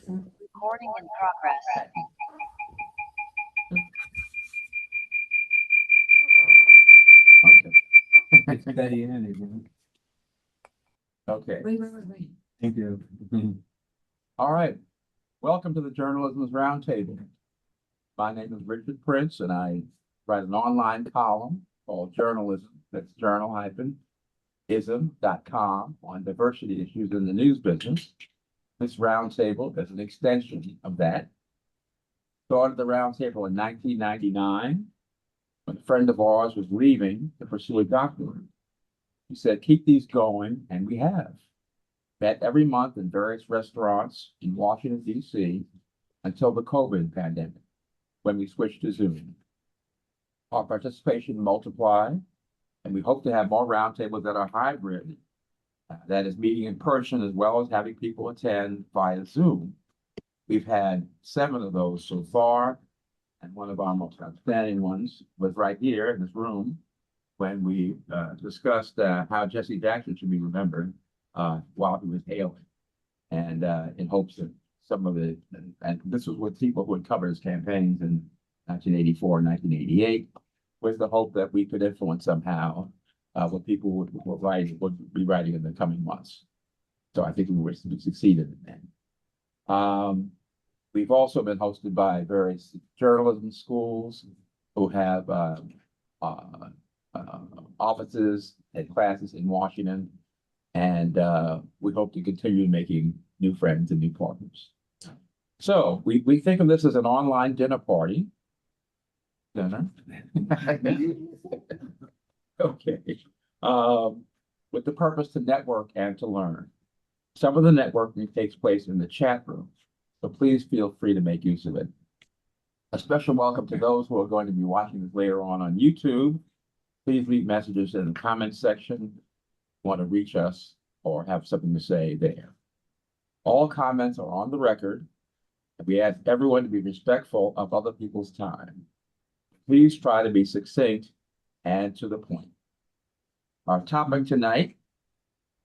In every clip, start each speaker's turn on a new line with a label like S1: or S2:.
S1: Recording in progress.
S2: Okay. Steady in again. Okay.
S3: Wait.
S2: Thank you. All right. Welcome to the Journal-isms Roundtable. My name is Richard Prince, and I write an online column called Journalism. That's journal-ism.com on diversity issues in the news business. This roundtable is an extension of that. Started the roundtable in 1999 when a friend of ours was leaving to pursue a doctorate. He said, keep these going, and we have. Met every month in various restaurants in Washington, D.C. until the COVID pandemic, when we switched to Zoom. Our participation multiplied, and we hope to have more roundtables that are hybrid, that is meeting in person as well as having people attend via Zoom. We've had 7 of those so far, and one of our most outstanding ones was right here in this room when we discussed how Jesse Jackson should be remembered while he was hailing, and in hopes that some of it, and this was with people who had covered his campaigns in 1984 and 1988, was the hope that we could influence somehow what people would be writing in the coming months. So I think we succeeded in that. We've also been hosted by various journalism schools who have offices and classes in Washington, and we hope to continue making new friends and new partners. So we think of this as an online dinner party. Dinner. Okay. With the purpose to network and to learn. Some of the networking takes place in the chat room, so please feel free to make use of it. A special welcome to those who are going to be watching this later on YouTube. Please leave messages in the comments section if you want to reach us or have something to say there. All comments are on the record, and we ask everyone to be respectful of other people's time. Please try to be succinct and to the point. Our topic tonight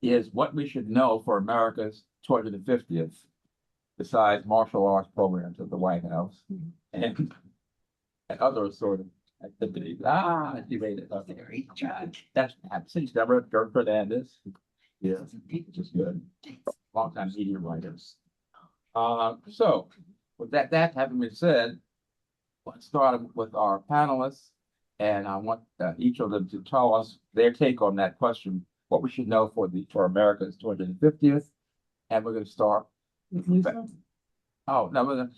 S2: is what we should know for America's 250th, besides martial arts programs at the White House and other sort of activities. She made it. Okay. That's since Deborah Fernandez. Yes, which is good. Long-time media writers. So, with that having been said, let's start with our panelists, and I want each of them to tell us their take on that question: what we should know for America's 250th, and we're going to start. Oh no,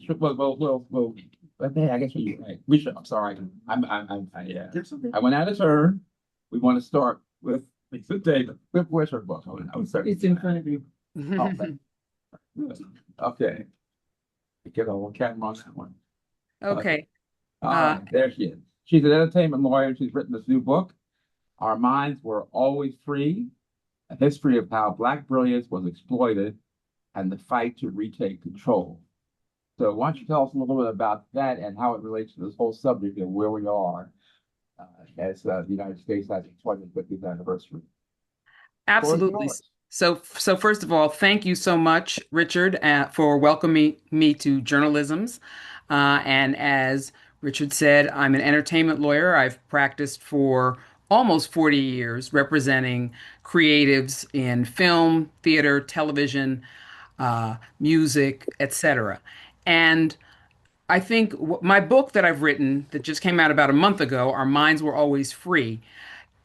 S2: we'll I guess we should. I'm sorry. Yeah. I went out of turn. We want to start with Lisa David. Where's her book?
S3: It's in front of you.
S2: Oh, okay. Get a camera on that one.
S4: Okay.
S2: There she is. She's an entertainment lawyer. She's written this new book, Our Minds Were Always Free: A History of How Black Brilliance Was Exploited and the Fight to Retake Control. So why don't you tell us a little bit about that and how it relates to this whole subject and where we are as the United States has its 250th anniversary.
S4: Absolutely. So first of all, thank you so much, Richard, for welcoming me to Journal-isms. And as Richard said, I'm an entertainment lawyer. I've practiced for almost 40 years representing creatives in film, theater, television, music, etc. And I think my book that I've written that just came out about a month ago, Our Minds Were Always Free,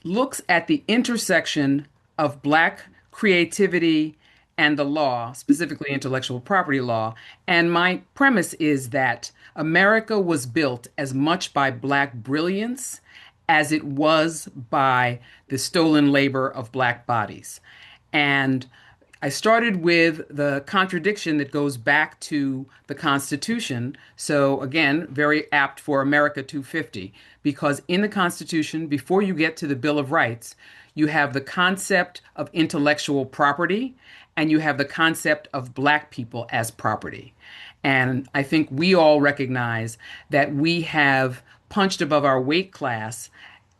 S4: looks at the intersection of Black creativity and the law, specifically intellectual property law. And my premise is that America was built as much by Black brilliance as it was by the stolen labor of Black bodies. And I started with the contradiction that goes back to the Constitution. So again, very apt for America 250, because in the Constitution, before you get to the Bill of Rights, you have the concept of intellectual property and you have the concept of Black people as property. And I think we all recognize that we have punched above our weight class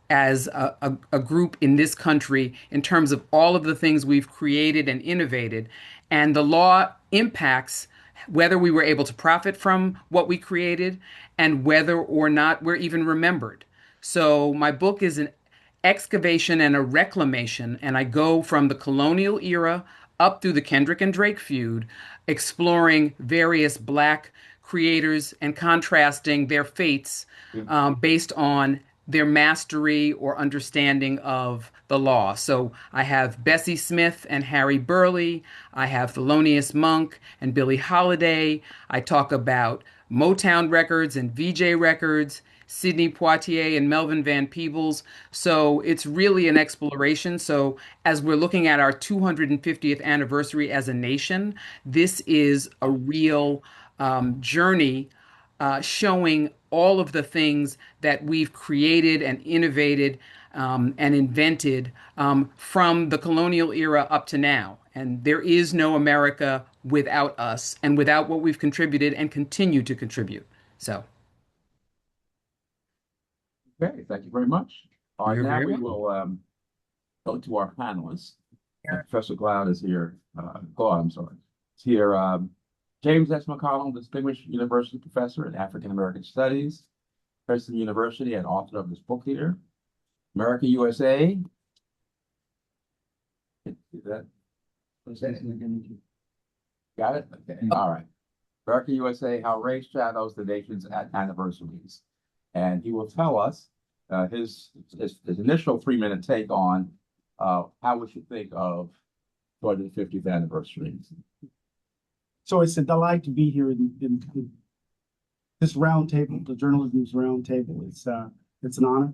S4: as a group in this country in terms of all of the things we've created and innovated. And the law impacts whether we were able to profit from what we created, and whether or not we're even remembered. So my book is an excavation and a reclamation, and I go from the colonial era up through the Kendrick and Drake feud, exploring various Black creators and contrasting their fates based on their mastery or understanding of the law. So I have Bessie Smith and Harry Burleigh. I have Thelonious Monk and Billie Holiday. I talk about Motown Records and VJ Records, Sidney Poitier and Melvin Van Peebles. So it's really an exploration. So as we're looking at our 250th anniversary as a nation, this is a real journey showing all of the things that we've created and innovated and invented from the colonial era up to now. And there is no America without us and without what we've contributed and continue to contribute. So,
S2: Okay, thank you very much. All right,
S4: you're
S2: now
S4: very
S2: we
S4: welcome.
S2: will go to our panelists. Professor Glaude is here. Glaude, I'm sorry. Is here. James S. McConnell, Distinguished University Professor in African American Studies, Princeton University, and author of this book here. America, U.S.A. Is that? Got it? Okay. All right. America, U.S.A. How Race Shadows the Nation's Anniversaries. And he will tell us his initial 3-minute take on how we should think of 250th anniversary.
S3: So it's a delight to be here in this roundtable, the Journal-isms Roundtable. It's an honor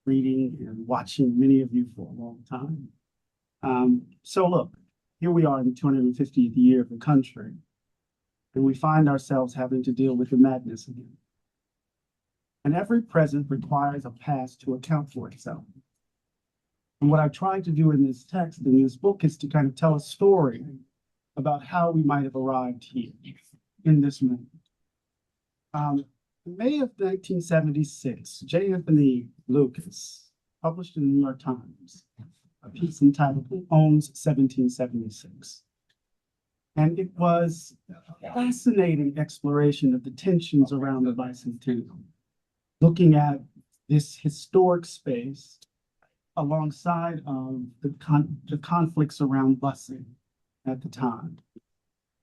S3: reading and watching many of you for a long time. So look, here we are in the 250th year of the country, and we find ourselves having to deal with the madness again. And every present requires a past to account for itself. And what I tried to do in this text, in this book, is to kind of tell a story about how we might have arrived here in this moment. In May of 1976, J. Anthony Lucas published in the New York Times a piece entitled "Who Owns 1776?" And it was a fascinating exploration of the tensions around the bicentennial, looking at this historic space alongside of the conflicts around busing at the time.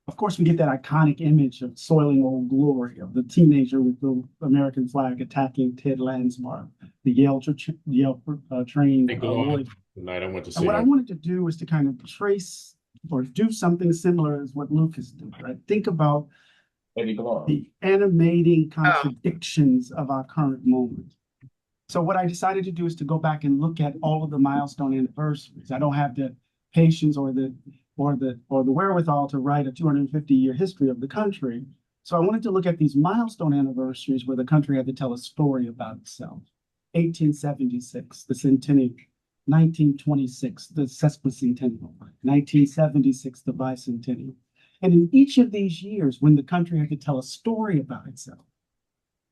S3: Of course, we get that iconic image of soiling Old Glory, of the teenager with the American flag attacking Ted Landsmark, the Yale train.
S5: Hey, Glaude, tonight I went to see
S3: And what I wanted to do was to kind of trace or do something similar as what Lucas did, right? Think about the animating contradictions of our current moment. So what I decided to do is to go back and look at all of the milestone anniversaries. I don't have the patience or the wherewithal to write a 250-year history of the country. So I wanted to look at these milestone anniversaries where the country had to tell a story about itself. 1876, the centennial. 1926, the sesquicentennial. 1976, the bicentennial. And in each of these years, when the country had to tell a story about itself,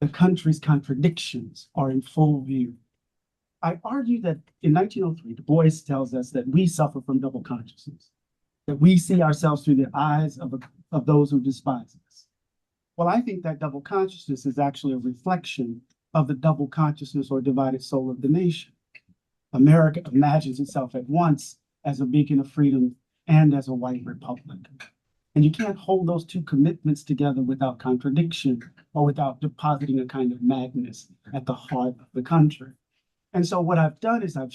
S3: the country's contradictions are in full view. I argue that in 1903, Du Bois tells us that we suffer from double consciousness, that we see ourselves through the eyes of those who despise us. Well, I think that double consciousness is actually a reflection of the double consciousness or divided soul of the nation. America imagines itself at once as a beacon of freedom and as a white republic. And you can't hold those two commitments together without contradiction or without depositing a kind of madness at the heart of the country. And so what I've done is I've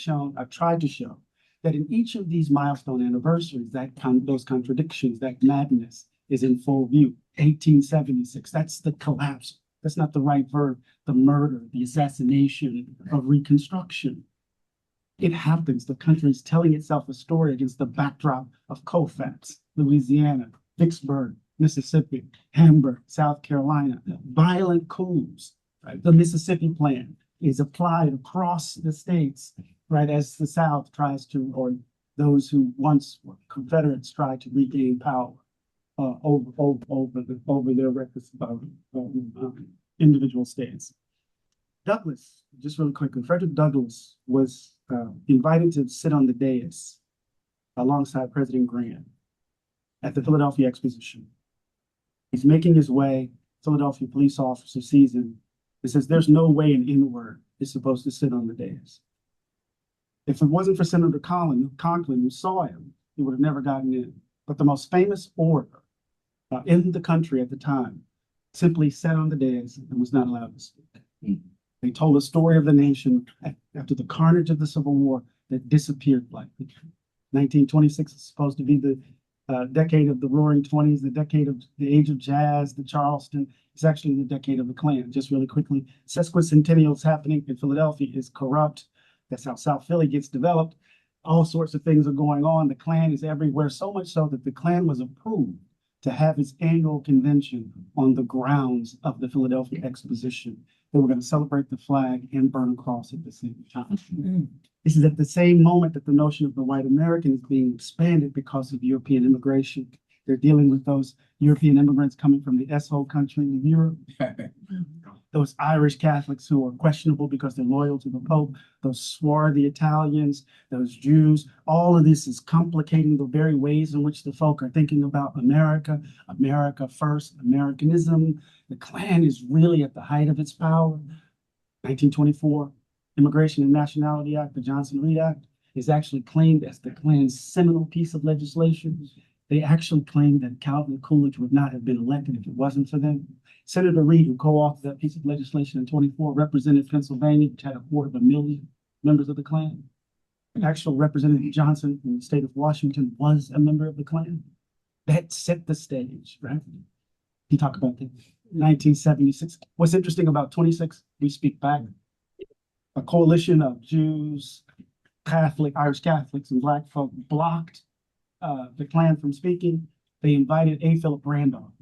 S3: tried to show that in each of these milestone anniversaries, those contradictions, that madness is in full view. 1876, that's the collapse. That's not the right verb. The murder, the assassination of Reconstruction. It happens. The country is telling itself a story against the backdrop of Colfax, Louisiana, Vicksburg, Mississippi, Hamburg, South Carolina, violent coups. Right? The Mississippi Plan is applied across the states, right, as the South tries to, or those who once were Confederates try to regain power over their records of individual states. Douglas, just really quickly, Frederick Douglass was invited to sit on the dais alongside President Grant at the Philadelphia Exposition. He's making his way. Philadelphia police officer sees him. He says, "There's no way an N-word is supposed to sit on the dais." If it wasn't for Senator Conklin, who saw him, he would have never gotten in. But the most famous orator in the country at the time simply sat on the dais and was not allowed to speak. They told a story of the nation after the carnage of the Civil War that disappeared like 1926 is supposed to be the decade of the Roaring Twenties, the decade of the age of jazz, the Charleston. It's actually the decade of the Klan. Just really quickly, sesquicentennial is happening in Philadelphia is corrupt. That's how South Philly gets developed. All sorts of things are going on. The Klan is everywhere, so much so that the Klan was approved to have its annual convention on the grounds of the Philadelphia Exposition. They were going to celebrate the flag and burn a cross at the same time. This is at the same moment that the notion of the white American is being expanded because of European immigration. They're dealing with those European immigrants coming from the S.O. country in Europe. Those Irish Catholics who are questionable because they're loyal to the Pope, those swarthy Italians, those Jews. All of this is complicating the very ways in which the folk are thinking about America, America first, Americanism. The Klan is really at the height of its power. 1924, Immigration and Nationality Act, the Johnson-Reed Act, is actually claimed as the Klan's seminal piece of legislation. They actually claimed that Calvin Coolidge would not have been elected if it wasn't for them. Senator Reed, who co-authored that piece of legislation in 24, represented Pennsylvania, which had 250,000 members of the Klan. Actual Representative Johnson from the state of Washington was a member of the Klan. That set the stage, right? You talk about the 1976. What's interesting about 26, we speak back. A coalition of Jews, Catholic, Irish Catholics, and Black folk blocked the Klan from speaking. They invited A. Philip Randolph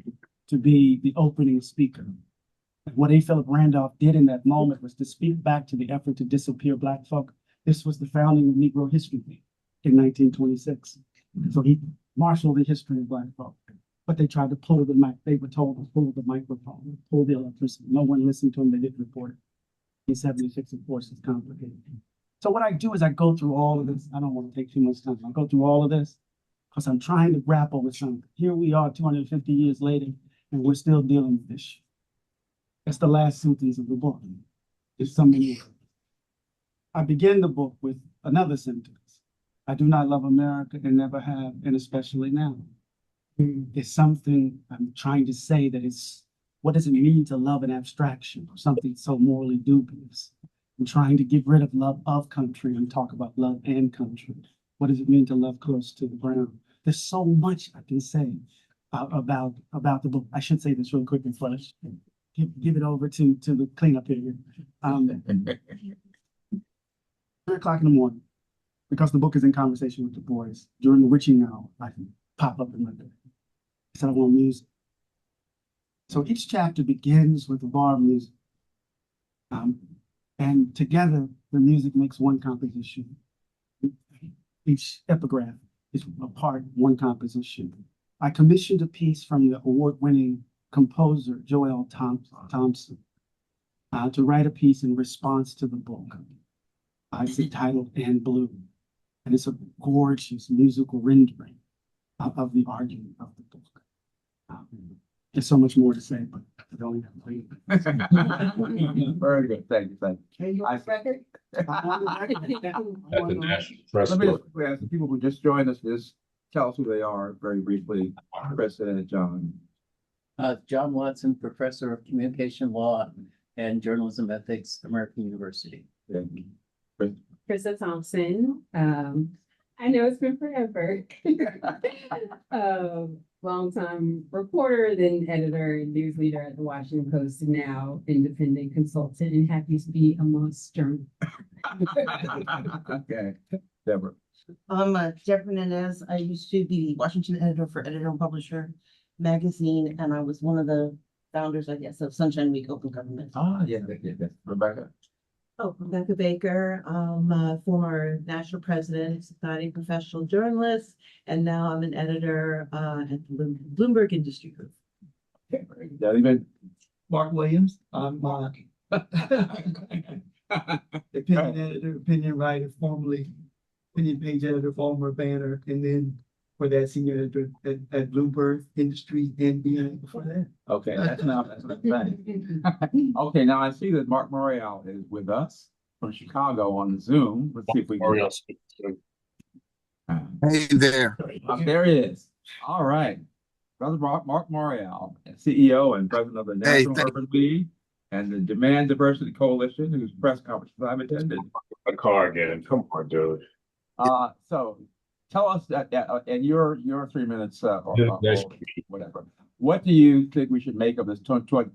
S3: to be the opening speaker. And what A. Philip Randolph did in that moment was to speak back to the effort to disappear Black folk. This was the founding of Negro History Week in 1926. So he marshaled the history of Black folk. But they tried to pull the mic. They were told to pull the microphone, pull the electricity. No one listened to them. They didn't report it. In 76, of course, is complicated. So what I do is I go through all of this. I don't want to take too much time. I go through all of this because I'm trying to grapple with something. Here we are 250 years later, and we're still dealing with this shit. That's the last sentence of the book. It's something. I begin the book with another sentence. I do not love America and never have, and especially now. It's something I'm trying to say that it's, what does it mean to love an abstraction or something so morally dubious? I'm trying to get rid of love of country and talk about love and country. What does it mean to love close to the ground? There's so much I can say about the book. I should say this real quick before I give it over to the cleanup here. 3 o'clock in the morning, because the book is in conversation with the boys. During the witching hour, I can pop up in my bed. I said I want music. So each chapter begins with a bar of music. And together, the music makes one composition. Each epigraph is a part of one composition. I commissioned a piece from the award-winning composer, Joel Thompson, to write a piece in response to the book. It's entitled "And Blue," and it's a gorgeous musical rendering of the argument of the book. There's so much more to say, but I don't have to.
S2: Very good. Thank you. Thank you.
S1: Record?
S5: At the National Press
S2: Let me
S5: Corps.
S2: just ask the people who just joined us, just tell us who they are very briefly. President John.
S6: John Watson, Professor of Communication Law and Journalism Ethics, American University.
S2: Yeah.
S7: Krista Thompson. I know it's been forever. Longtime reporter, then editor and news leader at the Washington Post, and now independent consultant, and happy to be amongst journalists.
S2: Okay, Deborah.
S8: I'm Deborah Menendez. I used to be the Washington editor for Editor and Publisher magazine, and I was one of the founders, I guess, of Sunshine Week Open Government.
S2: Yeah. Rebecca.
S9: Oh, Rebecca Baker. I'm a former national president, society professional journalist, and now I'm an editor at the Bloomberg Industry Group.
S2: Okay, David.
S10: Mark Williams. I'm opinion editor, opinion writer, formerly opinion page editor, former banner, and then for that, senior editor at Bloomberg Industry and beyond before that.
S2: Okay, that's what I'm saying. Okay, now I see that Marc Morial is with us from Chicago on the Zoom. Let's see if we can.
S11: Hey there.
S2: There he is. All right. Brother Marc Morial, CEO and president of the National Urban League and the Demand Diversity Coalition, whose press conference I've attended.
S5: A car again. Come on, dude.
S2: So tell us that, and your 3 minutes or whatever. What do you think we should make of this 250th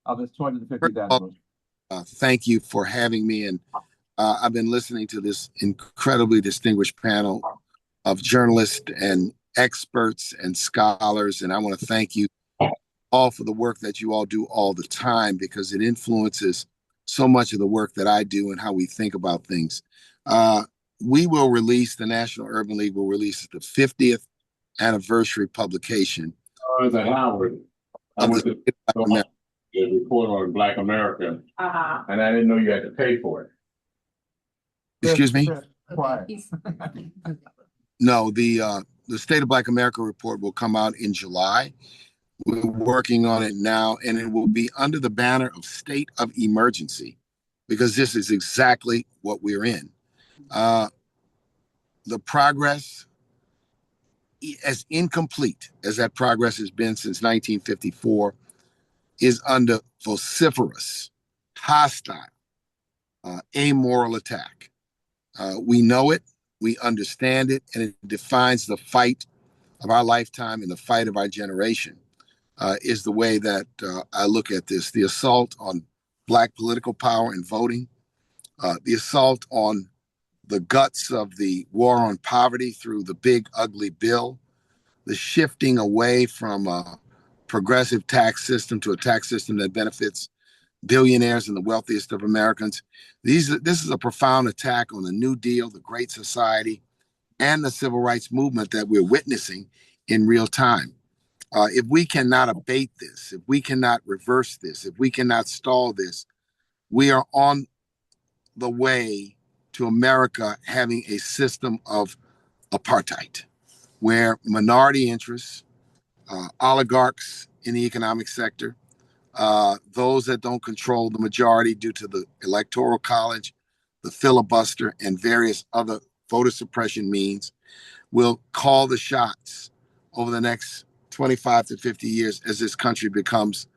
S2: anniversary?
S11: Thank you for having me, and I've been listening to this incredibly distinguished panel of journalists and experts and scholars, and I want to thank you all for the work that you all do all the time, because it influences so much of the work that I do and how we think about things. We will release, the National Urban League will release the 50th anniversary publication.
S5: Howard. I went to the report on Black America, and I didn't know you had to pay for it.
S11: Excuse me?
S2: Quiet.
S11: No, the State of Black America report will come out in July. We're working on it now, and it will be under the banner of state of emergency, because this is exactly what we're in. The progress, as incomplete as that progress has been since 1954, is under vociferous, hostile, amoral attack. We know it, we understand it, and it defines the fight of our lifetime and the fight of our generation, is the way that I look at this. The assault on Black political power and voting, the assault on the guts of the war on poverty through the big, ugly bill, the shifting away from a progressive tax system to a tax system that benefits billionaires and the wealthiest of Americans. This is a profound attack on the New Deal, the Great Society, and the civil rights movement that we're witnessing in real time. If we cannot abate this, if we cannot reverse this, if we cannot stall this, we are on the way to America having a system of apartheid, where minority interests, oligarchs in the economic sector, those that don't control the majority due to the Electoral College, the filibuster, and various other voter suppression means, will call the shots over the next 25 to 50 years as this country becomes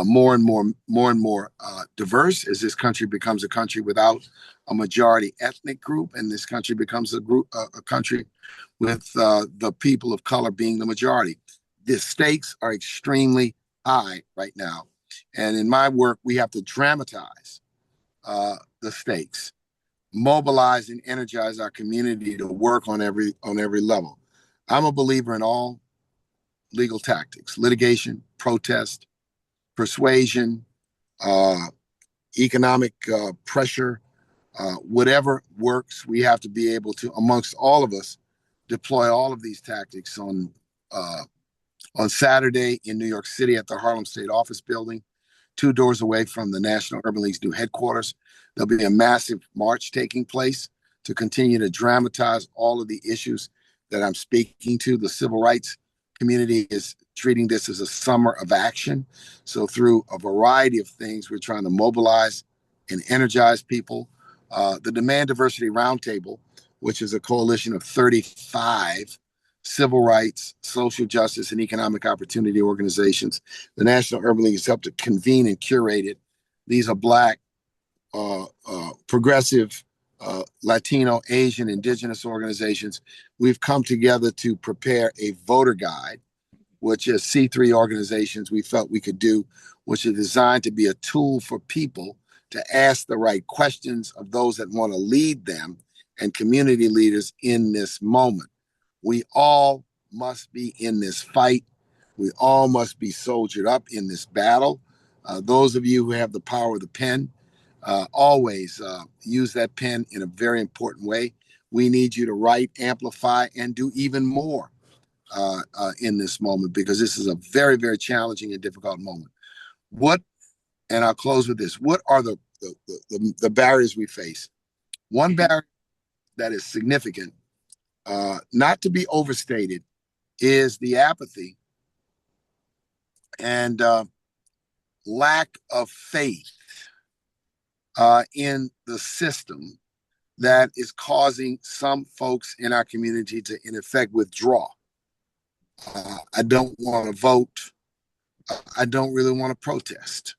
S11: more and more diverse, as this country becomes a country without a majority ethnic group, and this country becomes a country with the people of color being the majority. The stakes are extremely high right now, and in my work, we have to dramatize the stakes, mobilize and energize our community to work on every level. I'm a believer in all legal tactics: litigation, protest, persuasion, economic pressure, whatever works. We have to be able to, amongst all of us, deploy all of these tactics. On Saturday in New York City at the Harlem State Office Building, 2 doors away from the National Urban League's new headquarters, there'll be a massive march taking place to continue to dramatize all of the issues that I'm speaking to. The civil rights community is treating this as a summer of action. So through a variety of things, we're trying to mobilize and energize people. The Demand Diversity Roundtable, which is a coalition of 35 civil rights, social justice, and economic opportunity organizations. The National Urban League has helped to convene and curate it. These are Black, progressive, Latino, Asian, indigenous organizations. We've come together to prepare a voter guide, which is C3 organizations we felt we could do, which is designed to be a tool for people to ask the right questions of those that want to lead them and community leaders in this moment. We all must be in this fight. We all must be soldiered up in this battle. Those of you who have the power of the pen, always use that pen in a very important way. We need you to write, amplify, and do even more in this moment, because this is a very, very challenging and difficult moment. And I'll close with this. What are the barriers we face? One barrier that is significant not to be overstated, is the apathy and lack of faith in the system that is causing some folks in our community to, in effect, withdraw. I don't want to vote. I don't really want to protest.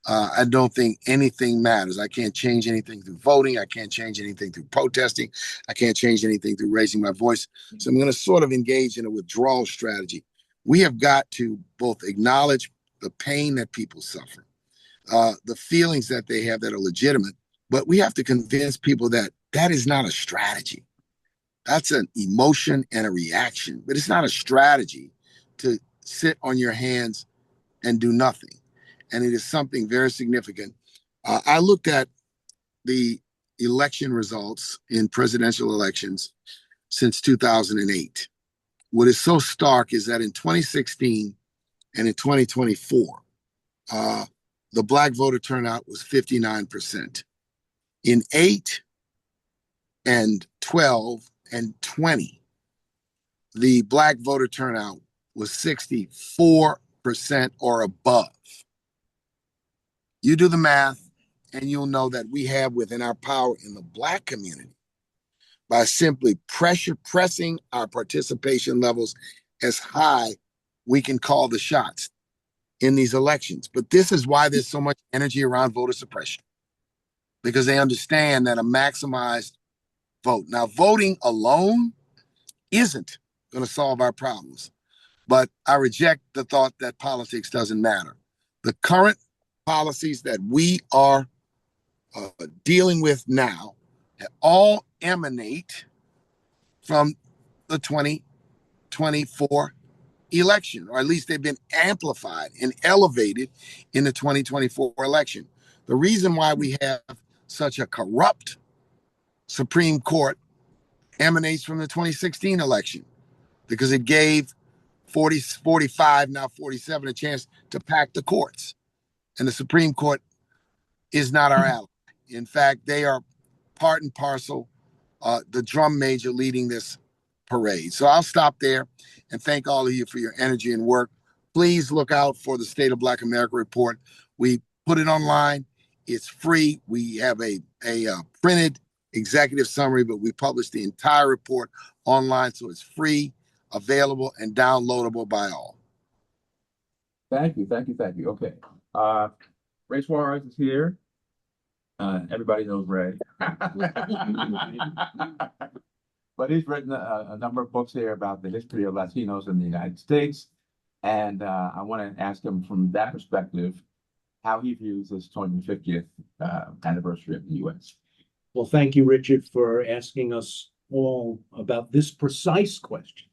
S11: I don't think anything matters. I can't change anything through voting. I can't change anything through protesting. I can't change anything through raising my voice. So I'm going to sort of engage in a withdrawal strategy. We have got to both acknowledge the pain that people suffer, the feelings that they have that are legitimate, but we have to convince people that that is not a strategy. That's an emotion and a reaction, but it's not a strategy to sit on your hands and do nothing. And it is something very significant. I looked at the election results in presidential elections since 2008. What is so stark is that in 2016 and in 2024, the Black voter turnout was 59%. In 8 and 12 and 20, the Black voter turnout was 64% or above. You do the math, and you'll know that we have within our power in the Black community by simply pressing our participation levels as high, we can call the shots in these elections. But this is why there's so much energy around voter suppression, because they understand that a maximized vote. Now, voting alone isn't going to solve our problems, but I reject the thought that politics doesn't matter. The current policies that we are dealing with now all emanate from the 2024 election, or at least they've been amplified and elevated in the 2024 election. The reason why we have such a corrupt Supreme Court emanates from the 2016 election, because it gave 45, now 47, a chance to pack the courts. And the Supreme Court is not our ally. In fact, they are part and parcel, the drum major leading this parade. So I'll stop there and thank all of you for your energy and work. Please look out for the State of Black America report. We put it online. It's free. We have a printed executive summary, but we publish the entire report online, so it's free, available, and downloadable by all.
S2: Thank you. Okay. Ray Suarez is here. Everybody knows Ray. But he's written a number of books here about the history of Latinos in the United States. And I want to ask him from that perspective how he views this 250th anniversary of the U.S.
S12: Well, thank you, Richard, for asking us all about this precise question,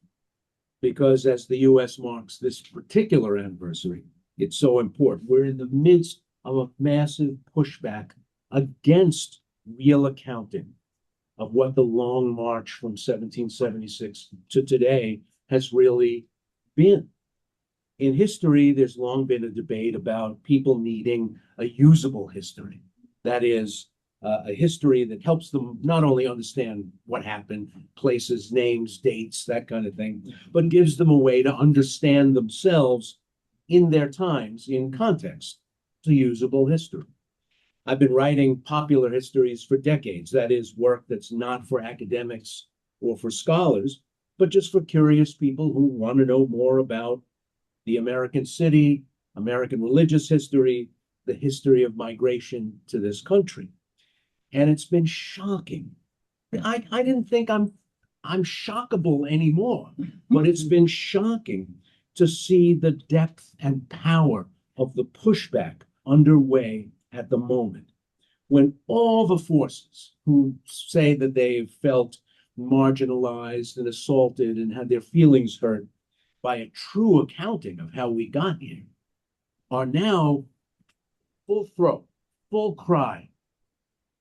S12: because as the U.S. marks this particular anniversary, it's so important. We're in the midst of a massive pushback against real accounting of what the long march from 1776 to today has really been. In history, there's long been a debate about people needing a usable history. That is, a history that helps them not only understand what happened, places, names, dates, that kind of thing, but gives them a way to understand themselves in their times, in context. It's a usable history. I've been writing popular histories for decades. That is, work that's not for academics or for scholars, but just for curious people who want to know more about the American city, American religious history, the history of migration to this country. And it's been shocking. I didn't think I'm shockable anymore, but it's been shocking to see the depth and power of the pushback underway at the moment, when all the forces who say that they've felt marginalized and assaulted and had their feelings hurt by a true accounting of how we got here are now full throat, full cry.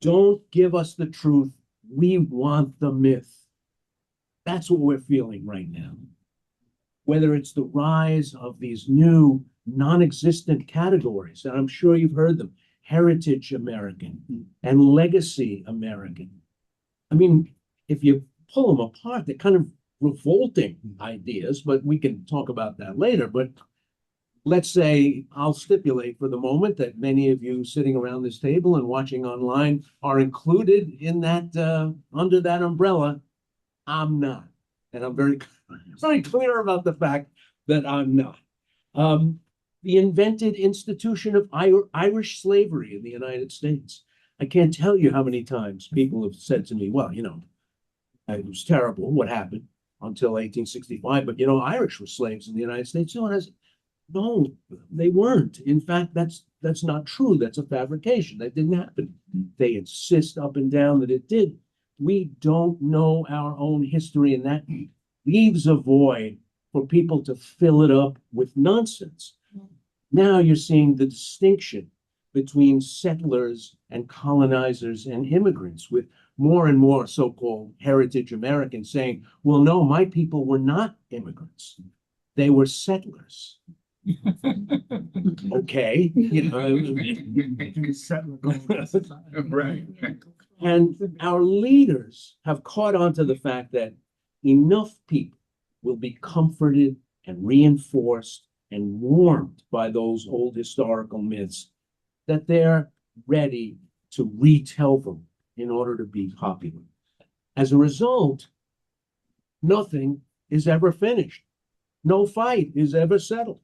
S12: Don't give us the truth. We want the myth. That's what we're feeling right now. Whether it's the rise of these new non-existent categories, and I'm sure you've heard them, Heritage American and Legacy American. I mean, if you pull them apart. They're kind of revolting ideas, but we can talk about that later. But let's say I'll stipulate for the moment that many of you sitting around this table and watching online are included in that, under that umbrella. I'm not. And I'm very, very clear about the fact that I'm not. The invented institution of Irish slavery in the United States. I can't tell you how many times people have said to me, well, you know, it was terrible what happened until 1865, but, you know, Irish were slaves in the United States. No, they weren't. In fact, that's not true. That's a fabrication. That didn't happen. They insist up and down that it did. We don't know our own history, and that leaves a void for people to fill it up with nonsense. Now you're seeing the distinction between settlers and colonizers and immigrants, with more and more so-called heritage Americans saying, well, no, my people were not immigrants. They were settlers. Okay, you know,
S2: Right.
S12: and our leaders have caught on to the fact that enough people will be comforted and reinforced and warmed by those old historical myths that they're ready to retell them in order to be popular. As a result, nothing is ever finished. No fight is ever settled.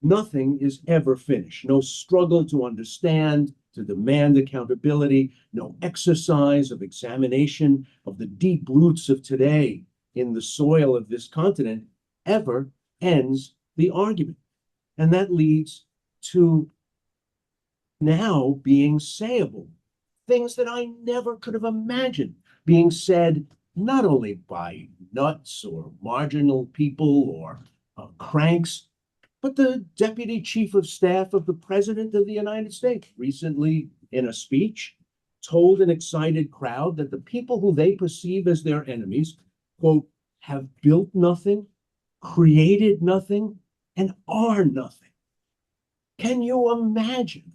S12: Nothing is ever finished. No struggle to understand, to demand accountability, no exercise of examination of the deep roots of today in the soil of this continent ever ends the argument. And that leads to now being sayable things that I never could have imagined being said, not only by nuts or marginal people or cranks, but the deputy chief of staff of the president of the United States recently, in a speech, told an excited crowd that the people who they perceive as their enemies, quote, have built nothing, created nothing, and are nothing. Can you imagine?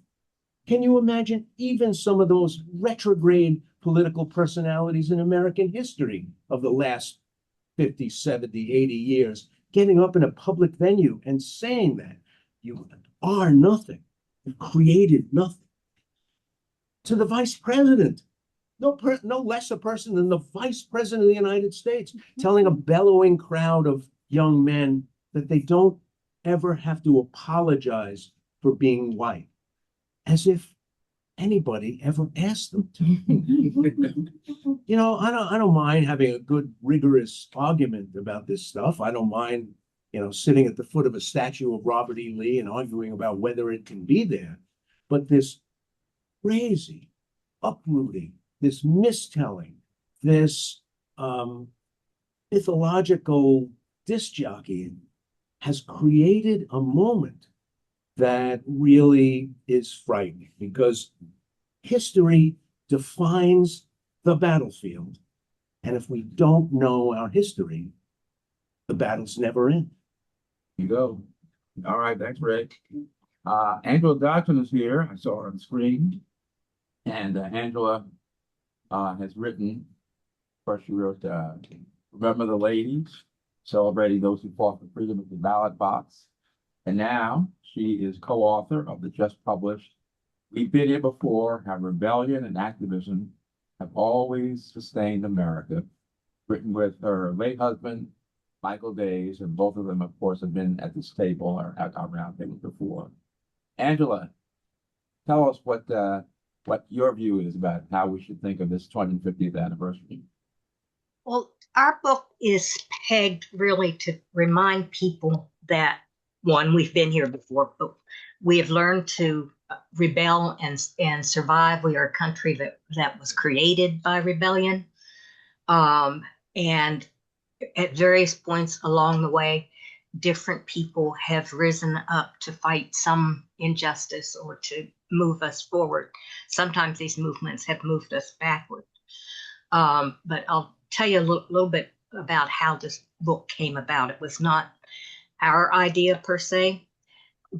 S12: Can you imagine even some of those retrograde political personalities in American history of the last 50, 70, 80 years getting up in a public venue and saying that you are nothing, you've created nothing? To the vice president, no less a person than the vice president of the United States, telling a bellowing crowd of young men that they don't ever have to apologize for being white, as if anybody ever asked them to. You know, I don't mind having a good, rigorous argument about this stuff. I don't mind, you know, sitting at the foot of a statue of Robert E. Lee and arguing about whether it can be there. But this crazy uprooting, this mistelling, this mythological disc jockeying has created a moment that really is frightening, because history defines the battlefield. And if we don't know our history, the battles never end.
S2: You go. All right, thanks, Rick. Angela Dodson is here. I saw her on the screen. And Angela has written, first she wrote Remember the Ladies, celebrating those who fought for freedom of the ballot box. And now she is co-author of the just published We've Been Here Before, How Rebellion and Activism Have Always Sustained America, written with her late husband, Michael Days, and both of them, of course, have been at this table or at our round table before. Angela, tell us what your view is about how we should think of this 250th anniversary.
S1: Well, our book is pegged really to remind people that, one, we've been here before, but we have learned to rebel and survive. We are a country that was created by rebellion. And at various points along the way, different people have risen up to fight some injustice or to move us forward. Sometimes these movements have moved us backward. But I'll tell you a little bit about how this book came about. It was not our idea per se.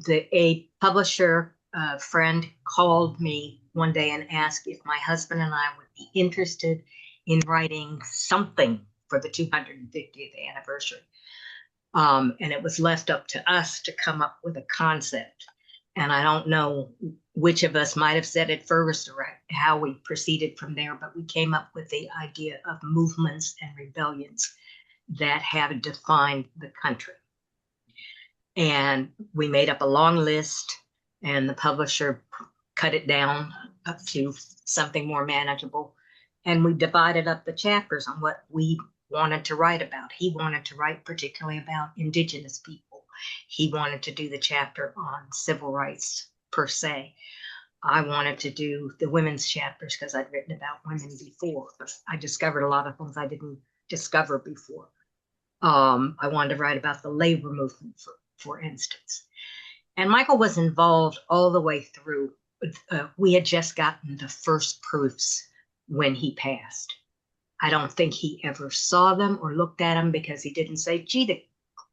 S1: A publisher friend called me one day and asked if my husband and I would be interested in writing something for the 250th anniversary. And it was left up to us to come up with a concept. And I don't know which of us might have said it first or how we proceeded from there, but we came up with the idea of movements and rebellions that have defined the country. And we made up a long list, and the publisher cut it down up to something more manageable. And we divided up the chapters on what we wanted to write about. He wanted to write particularly about Indigenous people. He wanted to do the chapter on civil rights per se. I wanted to do the women's chapters because I'd written about women before. I discovered a lot of things I didn't discover before. I wanted to write about the labor movement, for instance. And Michael was involved all the way through. We had just gotten the first proofs when he passed. I don't think he ever saw them or looked at them because he didn't say, gee, the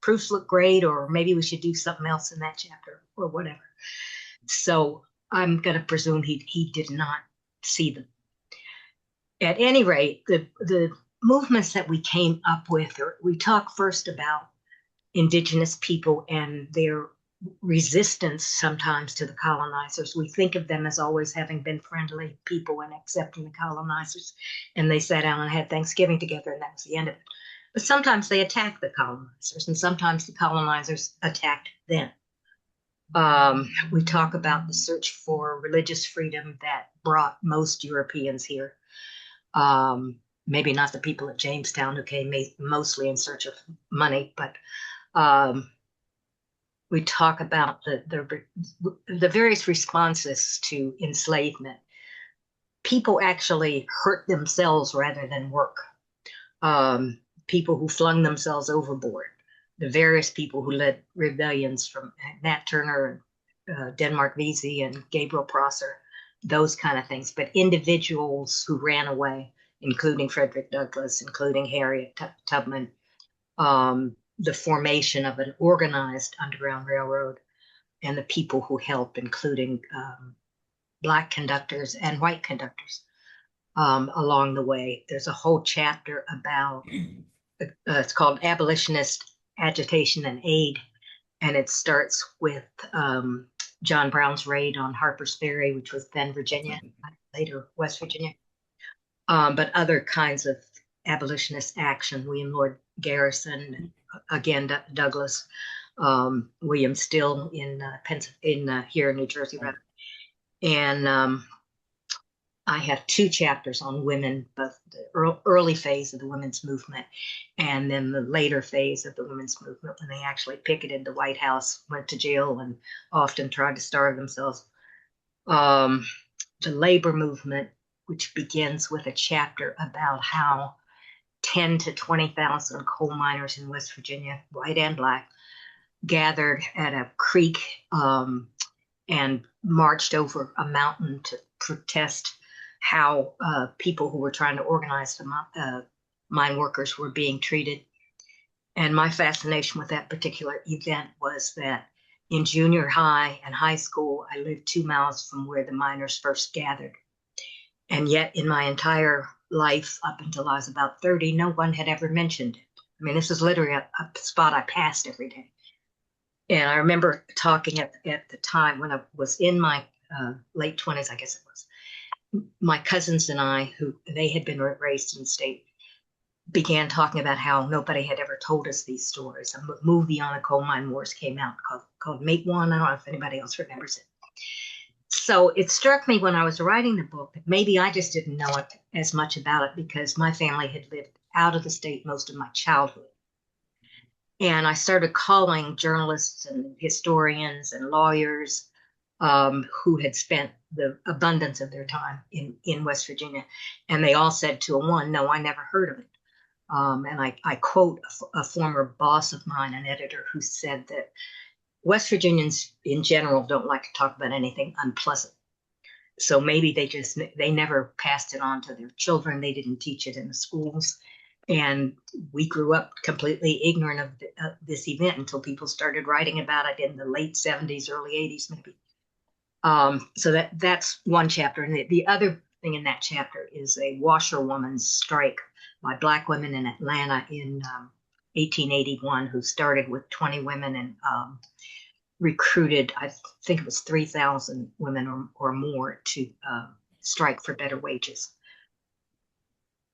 S1: proofs look great, or maybe we should do something else in that chapter or whatever. So I'm going to presume he did not see them. At any rate, the movements that we came up with, we talk first about Indigenous people and their resistance sometimes to the colonizers. We think of them as always having been friendly people and accepting the colonizers. And they sat down and had Thanksgiving together, and that was the end of it. But sometimes they attacked the colonizers, and sometimes the colonizers attacked them. We talk about the search for religious freedom that brought most Europeans here. Maybe not the people at Jamestown who came mostly in search of money, but we talk about the various responses to enslavement. People actually hurt themselves rather than work. People who flung themselves overboard. The various people who led rebellions from Nat Turner, Denmark Vesey, and Gabriel Prosser, those kind of things. But individuals who ran away, including Frederick Douglass, including Harriet Tubman, the formation of an organized Underground Railroad, and the people who helped, including Black conductors and white conductors along the way. There's a whole chapter about, it's called Abolitionist Agitation and Aid, and it starts with John Brown's raid on Harper's Ferry, which was then Virginia, later West Virginia, but other kinds of abolitionist action. William Lord Garrison, again Douglas, William Still in here in New Jersey, rather. And I have two chapters on women, both the early phase of the women's movement and then the later phase of the women's movement when they actually picketed the White House, went to jail, and often tried to starve themselves. The labor movement, which begins with a chapter about how 10 to 20,000 coal miners in West Virginia, white and Black, gathered at a creek and marched over a mountain to protest how people who were trying to organize the mine workers were being treated. And my fascination with that particular event was that in junior high and high school, I lived 2 miles from where the miners first gathered. And yet in my entire life, up until I was about 30, no one had ever mentioned it. I mean, this is literally a spot I passed every day. And I remember talking at the time when I was in my late 20s, I guess it was, my cousins and I, who they had been raised in the state, began talking about how nobody had ever told us these stories. A movie on the coal mine wars came out called Make One. I don't know if anybody else remembers it. So it struck me when I was writing the book that maybe I just didn't know it as much about it because my family had lived out of the state most of my childhood. And I started calling journalists and historians and lawyers who had spent the abundance of their time in West Virginia. And they all said to a one, no, I never heard of it. And I quote a former boss of mine, an editor, who said that West Virginians in general don't like to talk about anything unpleasant. So maybe they never passed it on to their children. They didn't teach it in the schools. And we grew up completely ignorant of this event until people started writing about it in the late 70s, early 80s, maybe. So that's one chapter. And the other thing in that chapter is a washerwoman's strike by Black women in Atlanta in 1881, who started with 20 women and recruited, I think it was 3,000 women or more to strike for better wages.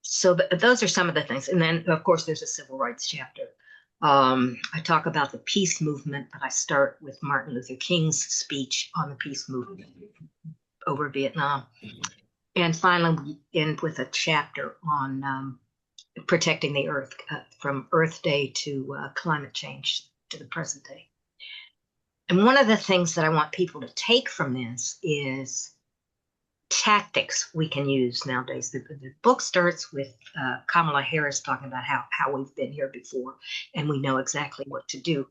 S1: So those are some of the things. And then, of course, there's a civil rights chapter. I talk about the peace movement, but I start with Martin Luther King's speech on the peace movement over Vietnam. And finally, we end with a chapter on protecting the earth from Earth Day to climate change to the present day. And one of the things that I want people to take from this is tactics we can use nowadays. The book starts with Kamala Harris talking about how we've been here before and we know exactly what to do.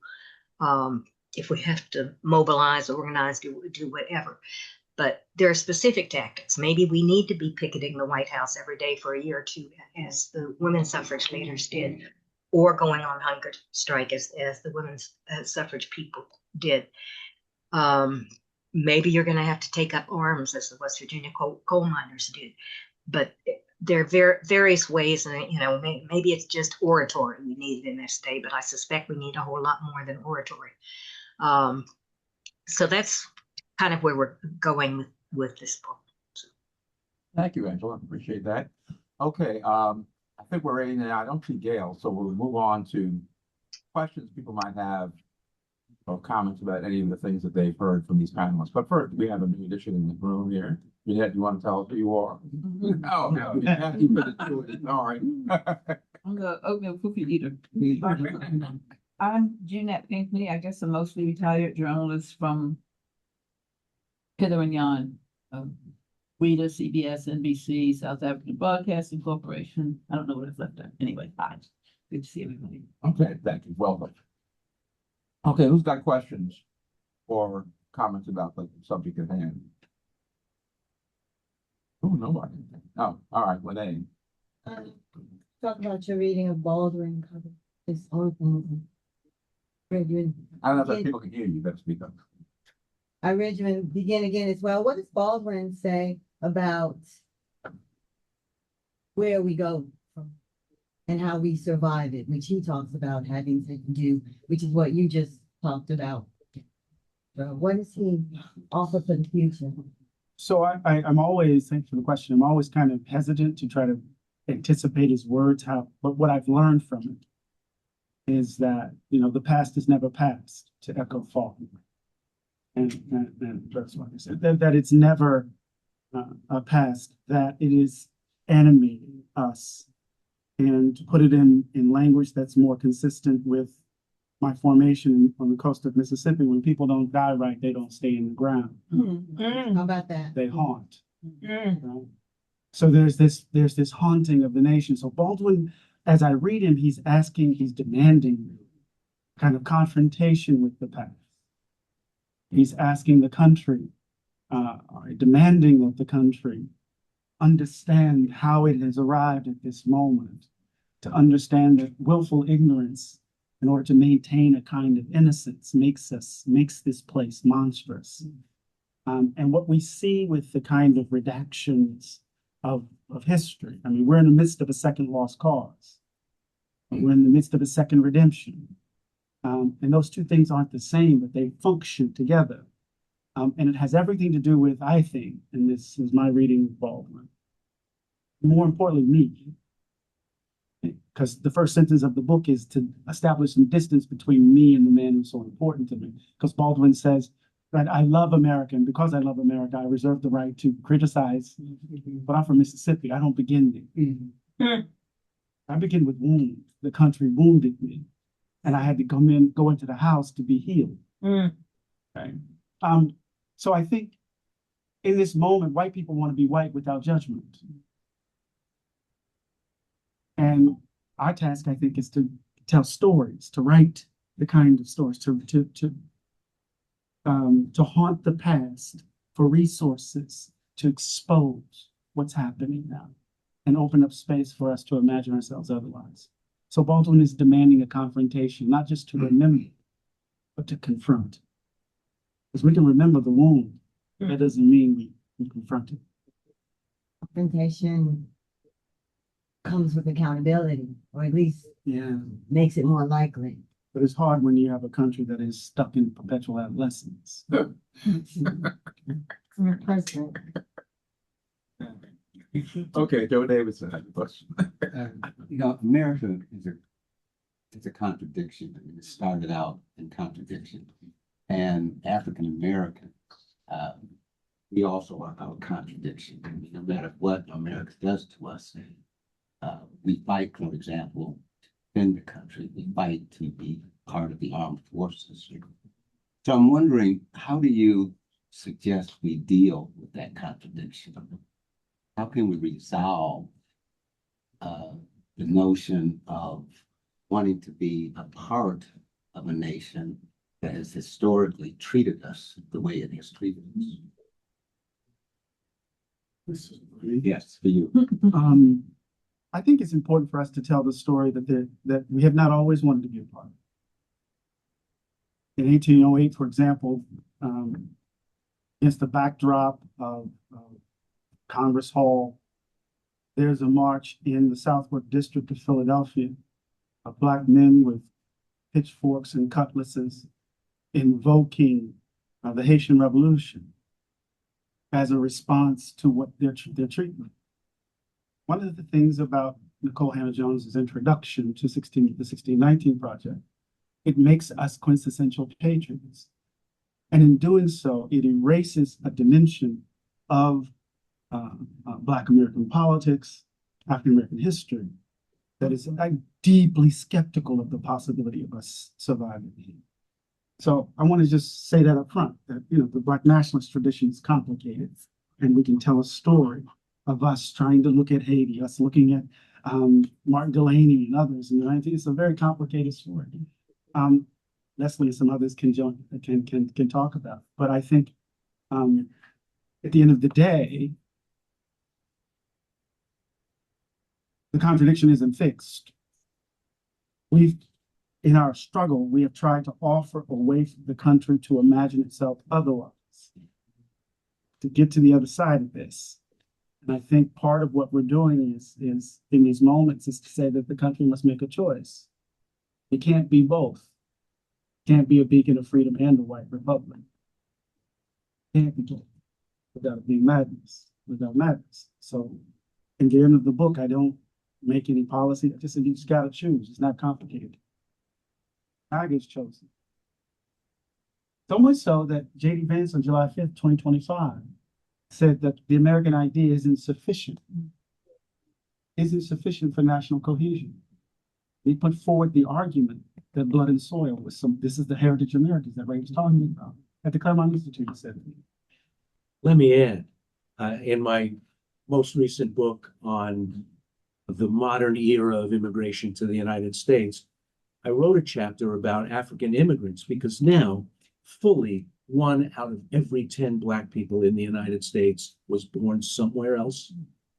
S1: If we have to mobilize, organize, do whatever. But there are specific tactics. Maybe we need to be picketing the White House every day for a year or two, as the women's suffrage leaders did, or going on hunger strike as the women's suffrage people did. Maybe you're going to have to take up arms as the West Virginia coal miners did. But there are various ways, and maybe it's just oratory we need in this day, but I suspect we need a whole lot more than oratory. So that's kind of where we're going with this book.
S2: Thank you, Angela. Appreciate that. Okay, I think we're ready now. I don't see Gail, so we'll move on to questions people might have or comments about any of the things that they've heard from these panelists. But first, we have a new addition in the room here. Jeanette, you want to tell us who you are? No, thank you for the choice. All right.
S13: I'm the oatmeal cookie eater. I'm Jeanette Pinckney. I guess a mostly retired journalist from Hither and Yon, WIDA, CBS, NBC, South African Broadcasting Corporation. I don't know what I've left out. Anyway, hi. Good to see everybody.
S2: Okay, thank you. Welcome. Okay, who's got questions or comments about the subject at hand? Oh, nobody. Oh, all right, Lene.
S9: Talk about your reading of Baldwin. It's awful.
S2: I don't know if people can hear you. Better speak up.
S9: I read you in Begin Again as well. What does Baldwin say about where we go from and how we survive it, which he talks about having to do, which is what you just talked about. So what does he offer for the future?
S3: So I'm always, thanks for the question, I'm always kind of hesitant to try to anticipate his words, but what I've learned from it is that, the past is never past, to echo Faulkner. And that's what I said, that it's never a past, that it is animating us. And to put it in language that's more consistent with my formation on the coast of Mississippi, when people don't die right, they don't stay in the ground.
S9: How about that?
S3: They haunt. Right? So there's this haunting of the nation. So Baldwin, as I read him, he's demanding kind of confrontation with the past. He's asking the country, demanding that the country understand how it has arrived at this moment, to understand that willful ignorance, in order to maintain a kind of innocence, makes this place monstrous. And what we see with the kind of redactions of history, I mean, we're in the midst of a second lost cause. We're in the midst of a second redemption. And those two things aren't the same, but they function together. And it has everything to do with, I think, and this is my reading of Baldwin, more importantly, me. Because the first sentence of the book is to establish some distance between me and the man who's so important to me. Because Baldwin says that I love America, and because I love America, I reserve the right to criticize. But I'm from Mississippi. I don't begin there. I begin with wound. The country wounded me, and I had to go into the house to be healed. Okay. So I think in this moment, white people want to be white without judgment. And our task, I think, is to tell stories, to write the kind of stories, to haunt the past for resources, to expose what's happening now, and open up space for us to imagine ourselves otherwise. So Baldwin is demanding a confrontation, not just to remember, but to confront. Because we can remember the wound, that doesn't mean we confront it.
S9: confrontation comes with accountability, or at least
S3: Yeah,
S9: makes it more likely.
S3: but it's hard when you have a country that is stuck in perpetual adolescence.
S9: President.
S2: Okay, Joe Davidson has a question.
S14: You know, America is a contradiction. I mean, it started out in contradiction. And African American, we also are our contradiction. I mean, no matter what America does to us, we fight, for example, to defend the country. We fight to be part of the armed forces. So I'm wondering, how do you suggest we deal with that contradiction? How can we resolve the notion of wanting to be a part of a nation that has historically treated us the way it has treated us? Yes, for you.
S3: I think it's important for us to tell the story that we have not always wanted to be a part of. In 1808, for example, against the backdrop of Congress Hall, there's a march in the Southwark District of Philadelphia of Black men with pitchforks and cutlasses invoking the Haitian Revolution as a response to what their treatment. One of the things about Nicole Hannah-Jones's introduction to the 1619 Project, it makes us quintessential patriots. And in doing so, it erases a dimension of Black American politics, African American history, that is deeply skeptical of the possibility of us surviving. So I want to just say that up front, that the Black nationalist tradition is complicated, and we can tell a story of us trying to look at Haiti, us looking at Martin Delaney and others in the 19th. It's a very complicated story. Leslie and some others can talk about. But I think at the end of the day, the contradiction isn't fixed. In our struggle, we have tried to offer a way for the country to imagine itself otherwise, to get to the other side of this. And I think part of what we're doing is in these moments is to say that the country must make a choice. It can't be both. It can't be a beacon of freedom and a white republic. It can't be both without it being madness, without madness. So in the end of the book, I don't make any policy. I just said you just gotta choose. It's not complicated. I gets chosen. So much so that J.D. Vance on July 5th, 2025, said that the American idea isn't sufficient for national cohesion. He put forward the argument that blood and soil was this is the heritage of Americans that Ray was talking about at the Claremont Institute, he said.
S12: Let me add, in my most recent book on the modern era of immigration to the United States, I wrote a chapter about African immigrants because now fully 1 out of every 10 Black people in the United States was born somewhere else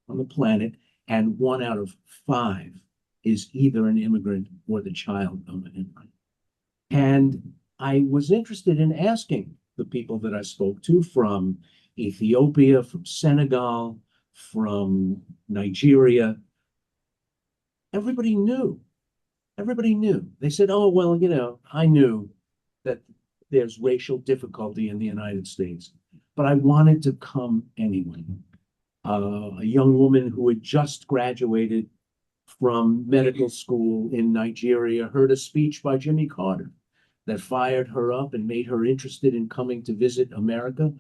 S12: on the planet, and 1 out of 5 is either an immigrant or the child of an immigrant. And I was interested in asking the people that I spoke to from Ethiopia, from Senegal, from Nigeria. Everybody knew. Everybody knew. They said, oh, well, I knew that there's racial difficulty in the United States, but I wanted to come anyway. A young woman who had just graduated from medical school in Nigeria heard a speech by Jimmy Carter that fired her up and made her interested in coming to visit America.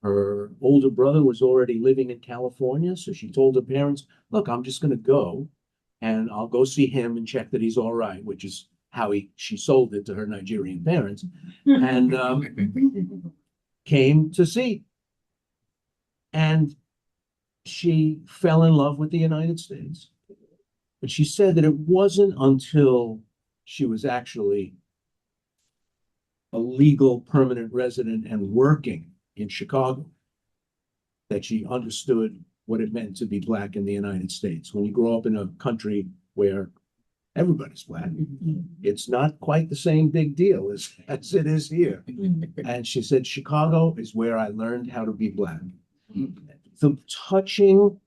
S12: Her older brother was already living in California, so she told her parents, look, I'm just going to go and I'll go see him and check that he's all right, which is how she sold it to her Nigerian parents, and came to see. And she fell in love with the United States. But she said that it wasn't until she was actually a legal permanent resident and working in Chicago that she understood what it meant to be Black in the United States. When you grow up in a country where everybody's Black, it's not quite the same big deal as it is here. And she said, Chicago is where I learned how to be Black. The touching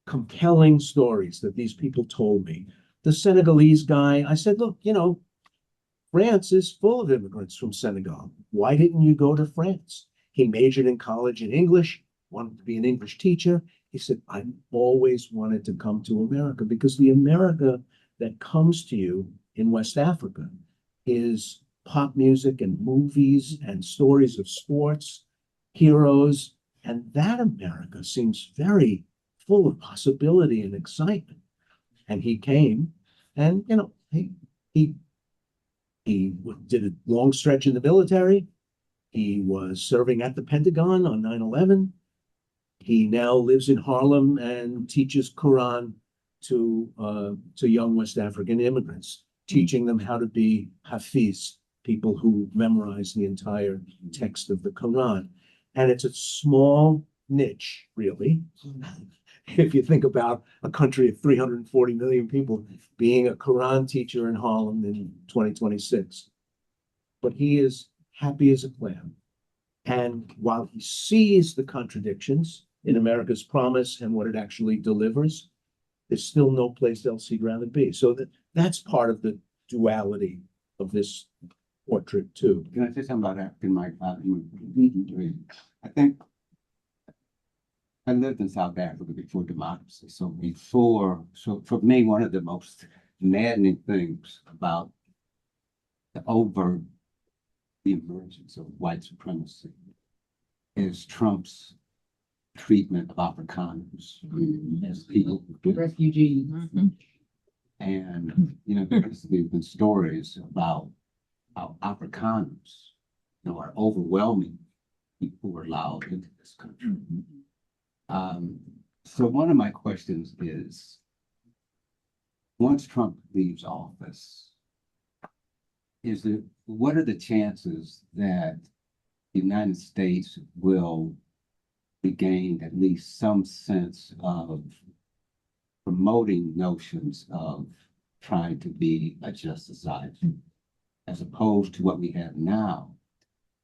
S12: compelling stories that these people told me. The Senegalese guy, I said, look, you know, France is full of immigrants from Senegal. Why didn't you go to France? He majored in college in English, wanted to be an English teacher. He said, I always wanted to come to America because the America that comes to you in West Africa is pop music and movies and stories of sports, heroes. And that America seems very full of possibility and excitement. And he came and, you know, he did a long stretch in the military. He was serving at the Pentagon on 9/11. He now lives in Harlem and teaches Quran to young West African immigrants, teaching them how to be Hafiz, people who memorize the entire text of the Quran. And it's a small niche, really. If you think about a country of 340 million people being a Quran teacher in Harlem in 2026. But he is happy as a clam. And while he sees the contradictions in America's promise and what it actually delivers, there's still no place else he'd rather be. So that's part of the duality of this portrait too.
S14: Can I say something about African American? I think I lived in South Africa before democracy. So for me, one of the most maddening things about the emergence of white supremacy is Trump's treatment of Afrikaners as people,
S13: refugees.
S14: And you know, there's been stories about how Afrikaners, you know, are overwhelming people who are allowed into this country. So one of my questions is, once Trump leaves office, what are the chances that the United States will regain at least some sense of promoting notions of trying to be a just society, as opposed to what we have now,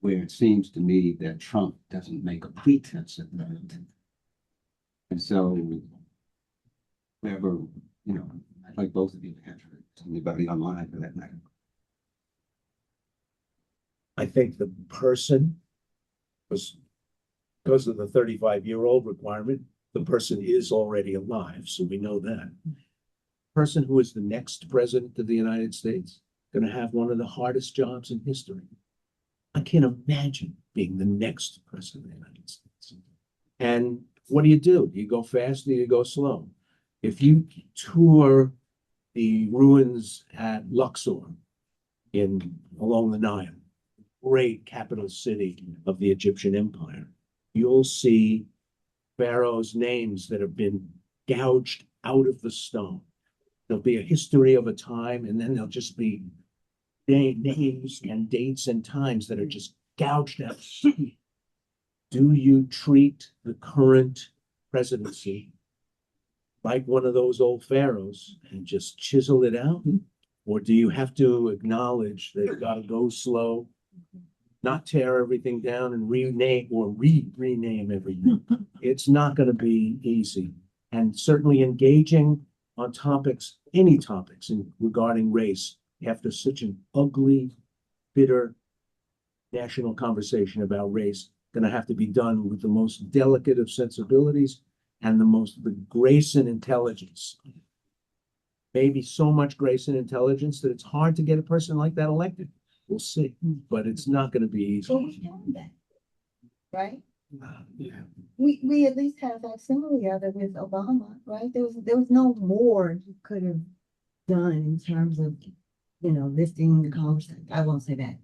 S14: where it seems to me that Trump doesn't make a pretense of that. And so, whoever, you know, I'd like both of you to answer it. Anybody online for that matter.
S12: I think the person was, because of the 35-year-old requirement, the person is already alive, so we know that. The person who is the next president of the United States going to have one of the hardest jobs in history. I can't imagine being the next president of the United States. And what do? Do you go fast or do you go slow? If you tour the ruins at Luxor along the Nile, great capital city of the Egyptian Empire, you'll see pharaohs' names that have been gouged out of the stone. There'll be a history of a time, and then there'll just be names and dates and times that are just gouged out. Do you treat the current presidency like one of those old pharaohs and just chisel it out? Or do you have to acknowledge that you got to go slow, not tear everything down and rename or rename everything? It's not going to be easy. And certainly engaging on topics, any topics regarding race, after such an ugly, bitter national conversation about race, going to have to be done with the most delicate of sensibilities and the grace and intelligence. Maybe so much grace and intelligence that it's hard to get a person like that elected. We'll see, but it's not going to be easy.
S9: Well, we've done that, right?
S12: Yeah.
S9: We at least had that similar other with Obama, right? There was no more he could have done in terms of, you know, lifting the conversation. I won't say that.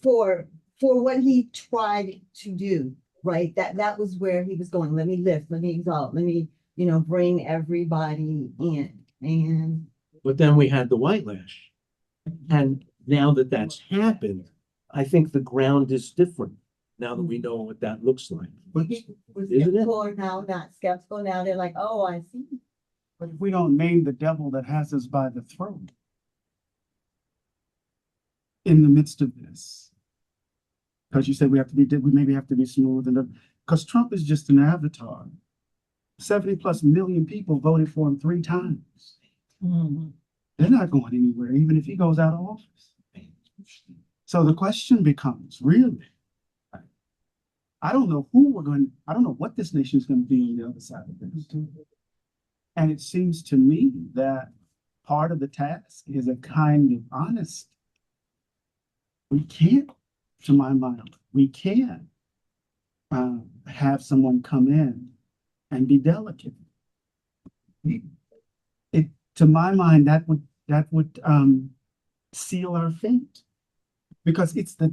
S9: For what he tried to do, right? That was where he was going. Let me lift, let me exalt, let me, you know, bring everybody in. And
S12: but then we had the white lash. And now that that's happened, I think the ground is different now that we know what that looks like.
S9: we're skeptical now, not skeptical now. They're like, oh, I see.
S3: But if we don't name the devil that has us by the throat in the midst of this, because you said we maybe have to be smooth, and because Trump is just an avatar 70+ million people voted for him 3 times.
S8: Mhm.
S3: They're not going anywhere, even if he goes out of office. So the question becomes, really, I don't know what this nation is going to be on the other side of this. And it seems to me that part of the task is a kind of honesty. We can't, to my mind, we can't have someone come in and be delicate. To my mind, that would seal our fate, because it's the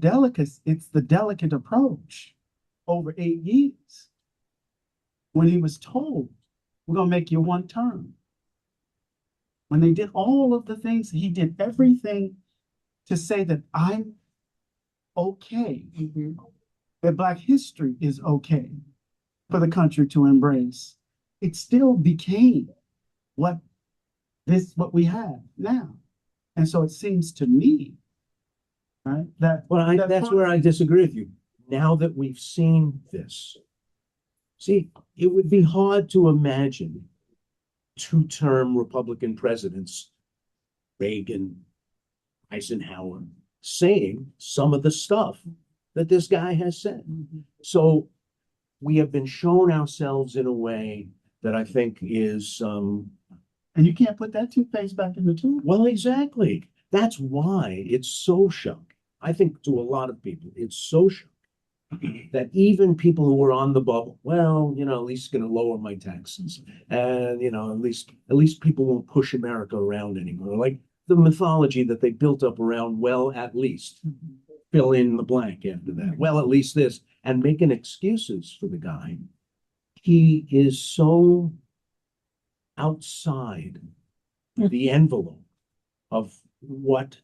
S3: delicate approach over 8 years when he was told, we're gonna make you 1 term. When they did all of the things, he did everything to say that I'm okay, that Black history is okay for the country to embrace. It still became what we have now. And so it seems to me, right, that
S12: that's where I disagree with you. Now that we've seen this, see, it would be hard to imagine 2-term Republican presidents, Reagan, Eisenhower, saying some of the stuff that this guy has said. So we have been shown ourselves in a way that I think is
S3: and you can't put that toothpaste back in the tube.
S12: Well, exactly. That's why it's so shocking. I think to a lot of people, it's so shocking that even people who were on the bubble, well, at least it's going to lower my taxes. And, at least people won't push America around anymore. Like the mythology that they built up around, well, at least fill in the blank after that. Well, at least this, and making excuses for the guy. He is so outside the envelope of what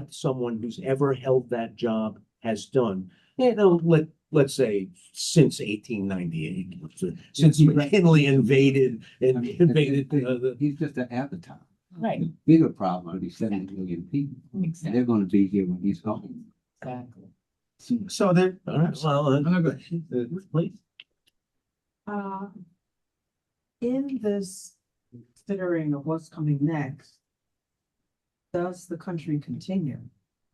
S12: someone who's ever held that job has done. Let's say since 1898, since McKinley invaded
S14: he's just an avatar.
S8: Right.
S14: The bigger problem are these 70 million people.
S8: Exactly.
S14: And they're going to be here when he's gone.
S8: Exactly.
S3: So then,
S12: all right, well,
S3: please.
S15: In this considering of what's coming next, does the country continue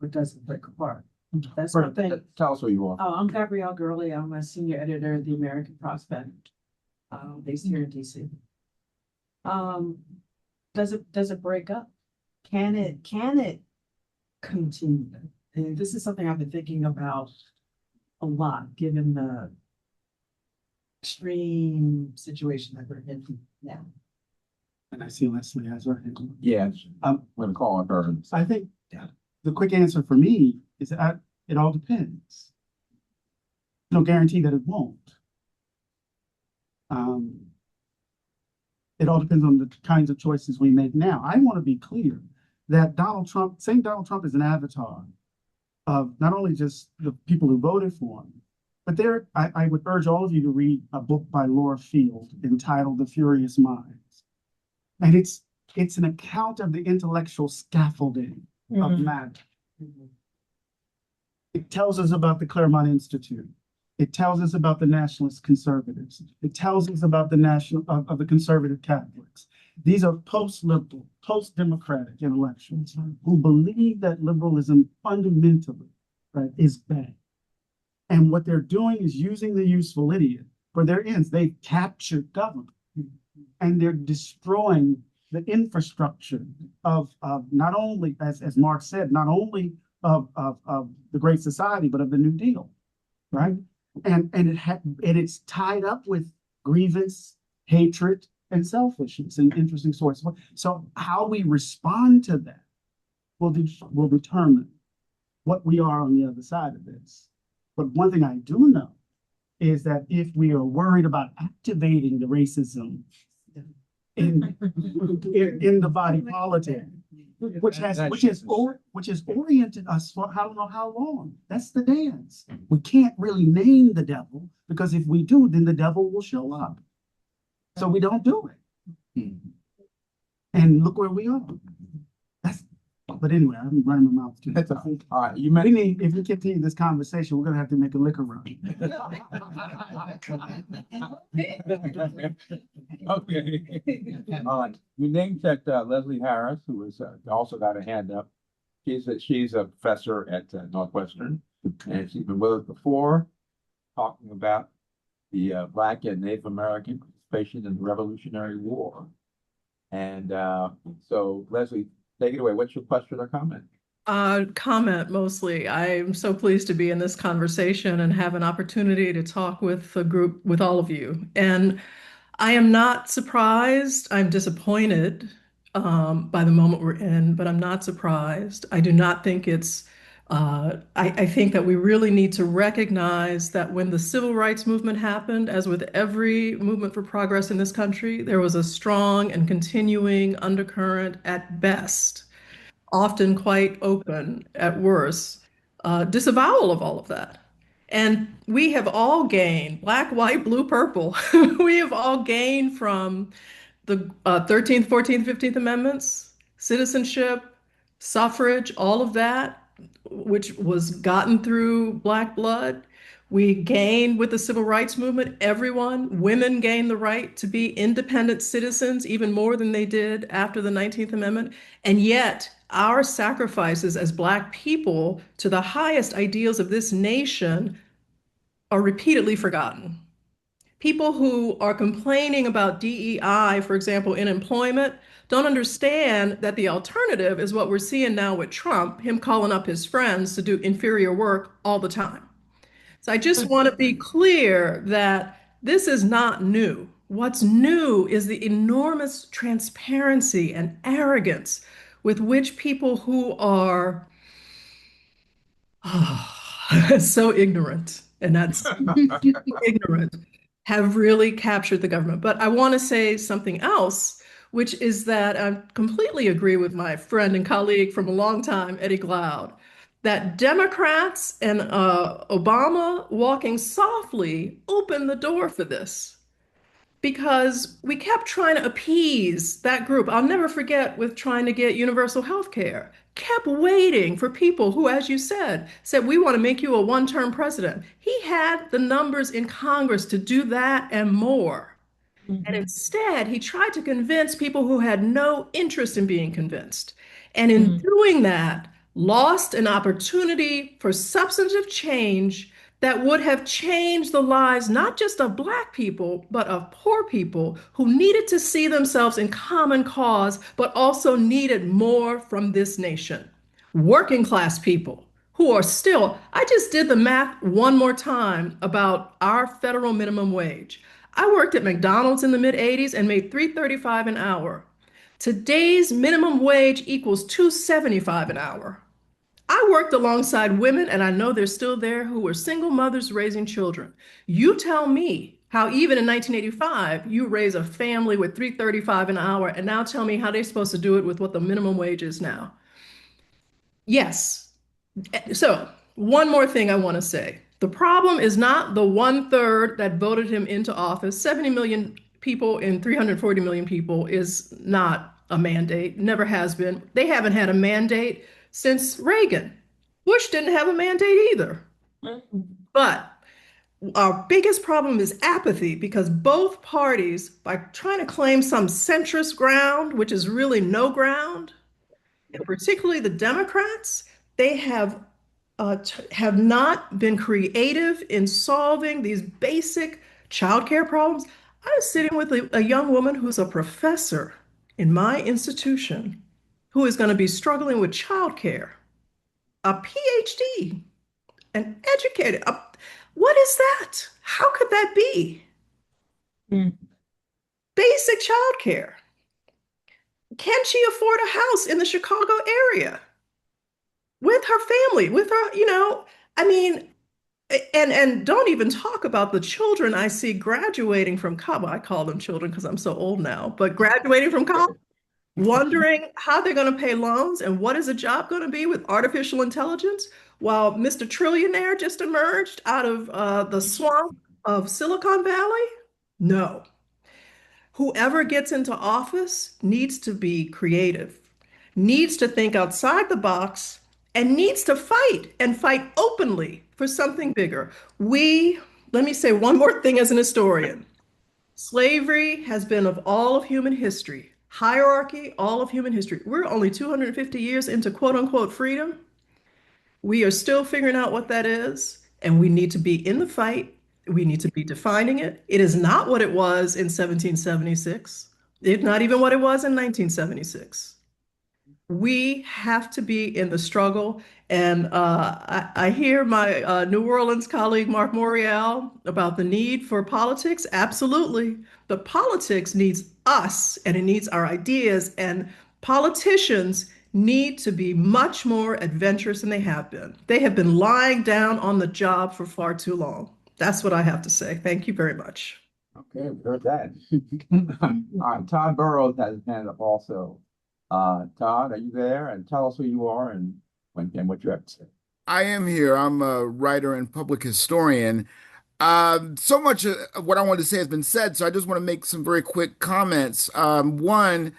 S15: or does it break apart? That's one thing.
S2: Tell us who you are.
S15: Oh, I'm Gabrielle Gurley. I'm a senior editor of the American Prospect, based here in DC. Does it break up? Can it continue? And this is something I've been thinking about a lot, given the extreme situation that we're in now.
S3: And I see Leslie has her hand.
S2: Yeah, I'm gonna call on her.
S3: I think the quick answer for me is that it all depends. No guarantee that it won't. It all depends on the kinds of choices we make now. I want to be clear that Donald Trump is an avatar of not only just the people who voted for him, but I would urge all of you to read a book by Laura Field entitled The Furious Minds. And it's an account of the intellectual scaffolding of matter. It tells us about the Claremont Institute. It tells us about the nationalist conservatives. It tells us about the the conservative Catholics. These are post-liberal, post-democratic intellectuals who believe that liberalism fundamentally, right, is bad. And what they're doing is using the useful idiot for their ends. They've captured government and they're destroying the infrastructure of not only, as Mark said, not only of the Great Society, but of the New Deal, right? And it's tied up with grievance, hatred, and selfishness, an interesting source. So how we respond to that will determine what we are on the other side of this. But one thing I do know is that if we are worried about activating the racism in the body politic, which has oriented us for I don't know how long. That's the dance. We can't really name the devil, because if we do, then the devil will show up. So we don't do it. And look where we are. but anyway, I'm running my mouth too.
S2: That's all right. You
S3: We
S2: mentioned.
S3: need, if we continue this conversation, we're gonna have to make a liquor run.
S2: Okay. You name checked Leslie Harris, who is also got a hand up. She's a professor at Northwestern, and she's been with us before, talking about the Black and Native American participation in the Revolutionary War. And so, Leslie, take it away. What's your question or comment?
S16: Comment mostly. I'm so pleased to be in this conversation and have an opportunity to talk with a group, with all of you. And I am not surprised. I'm disappointed by the moment we're in, but I'm not surprised. I do not think it's, I think that we really need to recognize that when the civil rights movement happened, as with every movement for progress in this country, there was a strong and continuing undercurrent at best, often quite open at worst, disavowal of all of that. And we have all gained, black, white, blue, purple, we have all gained from the 13th, 14th, 15th Amendments, citizenship, suffrage, all of that, which was gotten through black blood. We gained with the civil rights movement, everyone, women gained the right to be independent citizens, even more than they did after the 19th Amendment. And yet, our sacrifices as black people to the highest ideals of this nation are repeatedly forgotten. People who are complaining about DEI, for example, in employment, don't understand that the alternative is what we're seeing now with Trump, him calling up his friends to do inferior work all the time. So I just want to be clear that this is not new. What's new is the enormous transparency and arrogance with which people who are so ignorant, and that's ignorant, have really captured the government. But I want to say something else, which is that I completely agree with my friend and colleague from a long time, Eddie Glaude, that Democrats and Obama walking softly opened the door for this because we kept trying to appease that group. I'll never forget with trying to get universal health care, kept waiting for people who, as you said, we want to make you a one-term president. He had the numbers in Congress to do that and more. And instead, he tried to convince people who had no interest in being convinced. And in doing that, lost an opportunity for substantive change that would have changed the lives not just of Black people, but of poor people who needed to see themselves in common cause, but also needed more from this nation. Working class people who are still, I just did the math one more time about our federal minimum wage. I worked at McDonald's in the mid 80s and made $3.35 an hour. Today's minimum wage equals $2.75 an hour. I worked alongside women, and I know they're still there, who were single mothers raising children. You tell me how even in 1985, you raise a family with $3.35 an hour, and now tell me how they're supposed to do it with what the minimum wage is now. Yes. So one more thing I want to say. The problem is not the 1/3 that voted him into office. 70 million people in 340 million people is not a mandate, never has been. They haven't had a mandate since Reagan. Bush didn't have a mandate either. But our biggest problem is apathy because both parties, by trying to claim some centrist ground, which is really no ground, and particularly the Democrats, they have not been creative in solving these basic childcare problems. I was sitting with a young woman who's a professor in my institution who is going to be struggling with childcare, a PhD, an educated. What is that? How could that be? Basic childcare. Can she afford a house in the Chicago area with her family, with her, I mean, and don't even talk about the children I see graduating from college. I call them children because I'm so old now, but graduating from college, wondering how they're going to pay loans and what is a job going to be with artificial intelligence, while Mr. Trillionaire just emerged out of the swamp of Silicon Valley? No. Whoever gets into office needs to be creative. needs to think outside the box and needs to fight and fight openly for something bigger. Let me say one more thing as an historian. Slavery has been of all of human history, hierarchy, all of human history. We're only 250 years into quote unquote freedom. We are still figuring out what that is, and we need to be in the fight. We need to be defining it. It is not what it was in 1776. It's not even what it was in 1976. We have to be in the struggle. And I hear my New Orleans colleague, Marc Morial, about the need for politics. Absolutely. But politics needs us and it needs our ideas. And politicians need to be much more adventurous than they have been. They have been lying down on the job for far too long. That's what I have to say. Thank you very much.
S2: Okay, we heard that. All right, Todd Burrows has his hand up also. Todd, are you there? And tell us who you are and what you have to say.
S17: I am here. I'm a writer and public historian. So much of what I wanted to say has been said, so I just want to make some very quick comments. One,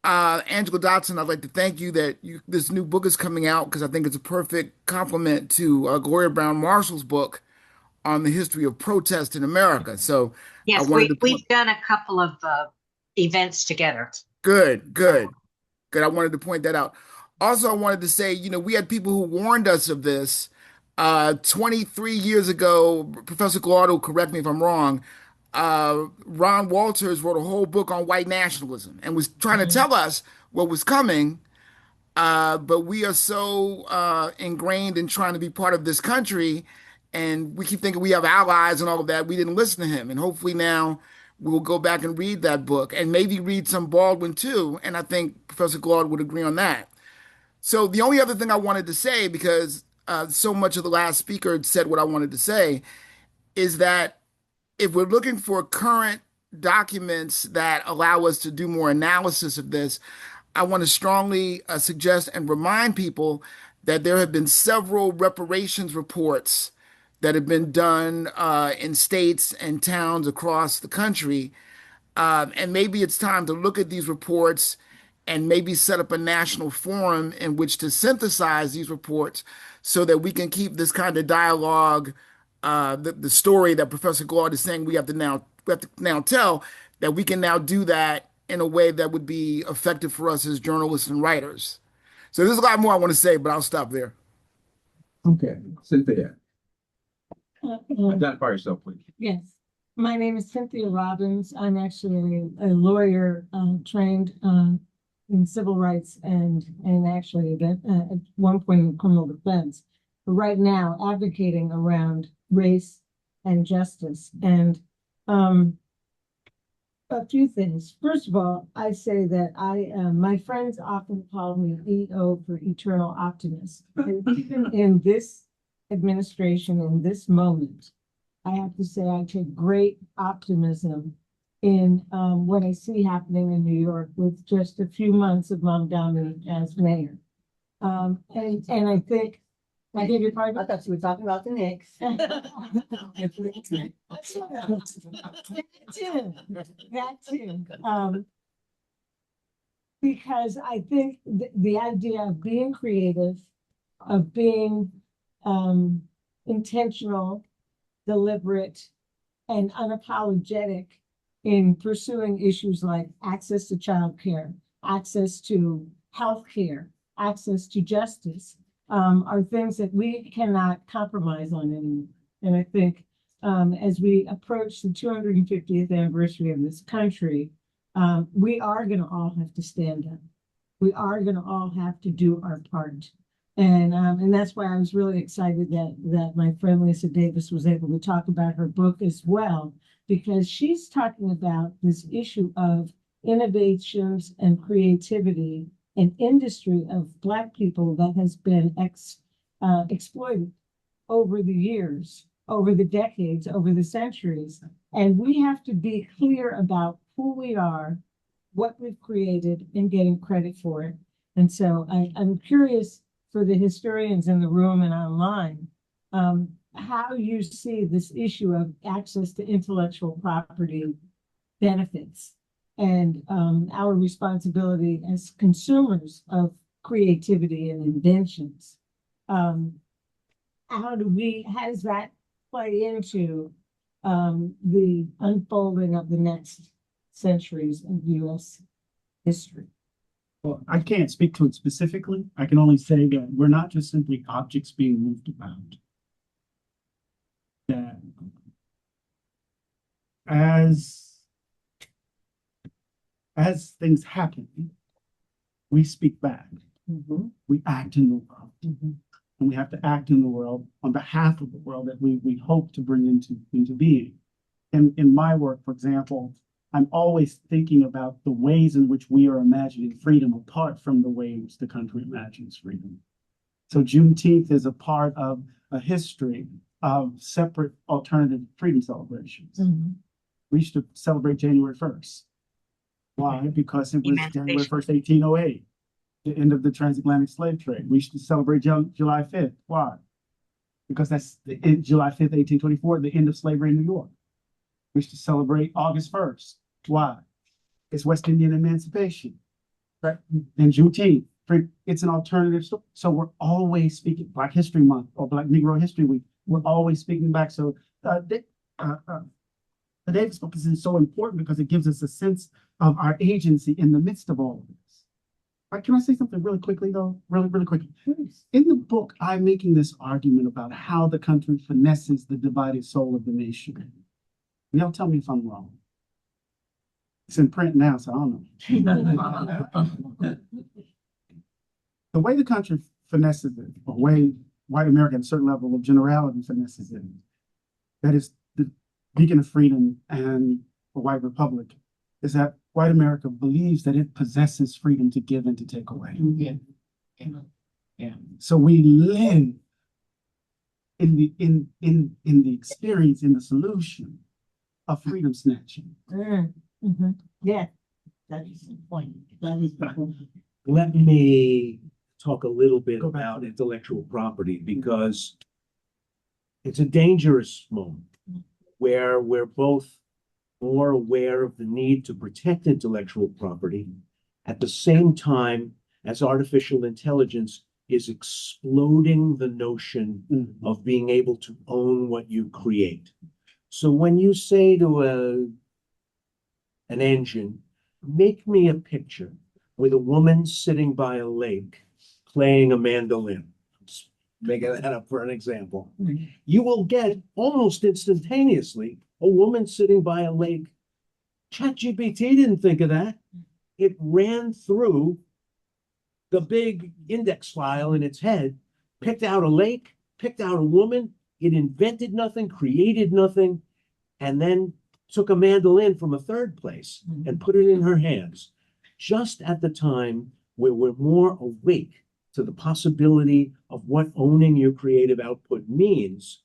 S17: Angela Dodson, I'd like to thank you that this new book is coming out because I think it's a perfect complement to Gloria Brown Marshall's book on the history of protest in America. So
S1: yes, we've done a couple of events together.
S17: Good. I wanted to point that out. Also, I wanted to say, we had people who warned us of this 23 years ago. Professor Glaude will correct me if I'm wrong. Ron Walters wrote a whole book on white nationalism and was trying to tell us what was coming. But we are so ingrained in trying to be part of this country, and we keep thinking we have allies and all of that. We didn't listen to him. And hopefully now we'll go back and read that book and maybe read some Baldwin too. And I think Professor Glaude would agree on that. So the only other thing I wanted to say, because so much of the last speaker said what I wanted to say, is that if we're looking for current documents that allow us to do more analysis of this, I want to strongly suggest and remind people that there have been several reparations reports that have been done in states and towns across the country. And maybe it's time to look at these reports and maybe set up a national forum in which to synthesize these reports so that we can keep this kind of dialogue, the story that Professor Glaude is saying we have to now tell, that we can now do that in a way that would be effective for us as journalists and writers. So there's a lot more I want to say, but I'll stop there.
S2: Okay, Cynthia. Identify yourself, please.
S9: Yes, my name is Cynthia Robbins. I'm actually a lawyer trained in civil rights and actually at one point in criminal defense. But right now, advocating around race and justice. And a few things. First of all, I say that my friends often call me EO for eternal optimist. And even in this administration, in this moment, I have to say I take great optimism in what I see happening in New York with just a few months of Mamdani as mayor. And I think, I beg your pardon? I thought you were talking about the Knicks. That too. Because I think the idea of being creative, of being intentional, deliberate, and unapologetic in pursuing issues like access to childcare, access to healthcare, access to justice, are things that we cannot compromise on anymore. And I think as we approach the 250th anniversary of this country, we are going to all have to stand up. We are going to all have to do our part. And that's why I was really excited that my friend Lisa Davis was able to talk about her book as well, because she's talking about this issue of innovations and creativity and industry of Black people that has been exploited over the years, over the decades, over the centuries. And we have to be clear about who we are, what we've created, and getting credit for it. And so I'm curious for the historians in the room and online, how you see this issue of access to intellectual property benefits and our responsibility as consumers of creativity and inventions. How does that play into the unfolding of the next centuries of U.S. history?
S3: Well, I can't speak to it specifically. I can only say that we're not just simply objects being moved about. That as things happen, we speak back.
S9: Mm-hmm.
S3: We act in the world.
S9: Mm-hmm.
S3: And we have to act in the world on behalf of the world that we hope to bring into being. And in my work, for example, I'm always thinking about the ways in which we are imagining freedom apart from the way in which the country imagines freedom. So Juneteenth is a part of a history of separate alternative freedom celebrations.
S9: Mm-hmm.
S3: We used to celebrate January 1st. Why? Because it was January 1st, 1808, the end of the transatlantic slave trade. We used to celebrate July 5th. Why? Because that's July 5th, 1824, the end of slavery in New York. We used to celebrate August 1st. Why? It's West Indian emancipation. Right? And Juneteenth, it's an alternative story. So we're always speaking Black History Month or Black Negro History Week. We're always speaking back. So the Davis book is so important because it gives us a sense of our agency in the midst of all of this. Right, can I say something really quickly, though? Really quickly. In the book, I'm making this argument about how the country finesses the divided soul of the nation. Y'all tell me if I'm wrong. It's in print now, so I don't know. The way the country finesses it, the way white America at a certain level of generality finesses it, that is the beacon of freedom and a white republic, is that white America believes that it possesses freedom to give and to take away.
S9: Yeah.
S3: So we live in the experience, in the solution of freedom snatching.
S9: Mm-hmm. Yeah, that is the point. That is the point.
S12: Let me talk a little bit about intellectual property because it's a dangerous moment where we're both more aware of the need to protect intellectual property at the same time as artificial intelligence is exploding the notion of being able to own what you create. So when you say to an engine, make me a picture with a woman sitting by a lake playing a mandolin, just making that up for an example, you will get almost instantaneously a woman sitting by a lake. ChatGPT didn't think of that. It ran through the big index file in its head, picked out a lake, picked out a woman. It invented nothing, created nothing, and then took a mandolin from a third place and put it in her hands, just at the time where we're more awake to the possibility of what owning your creative output means.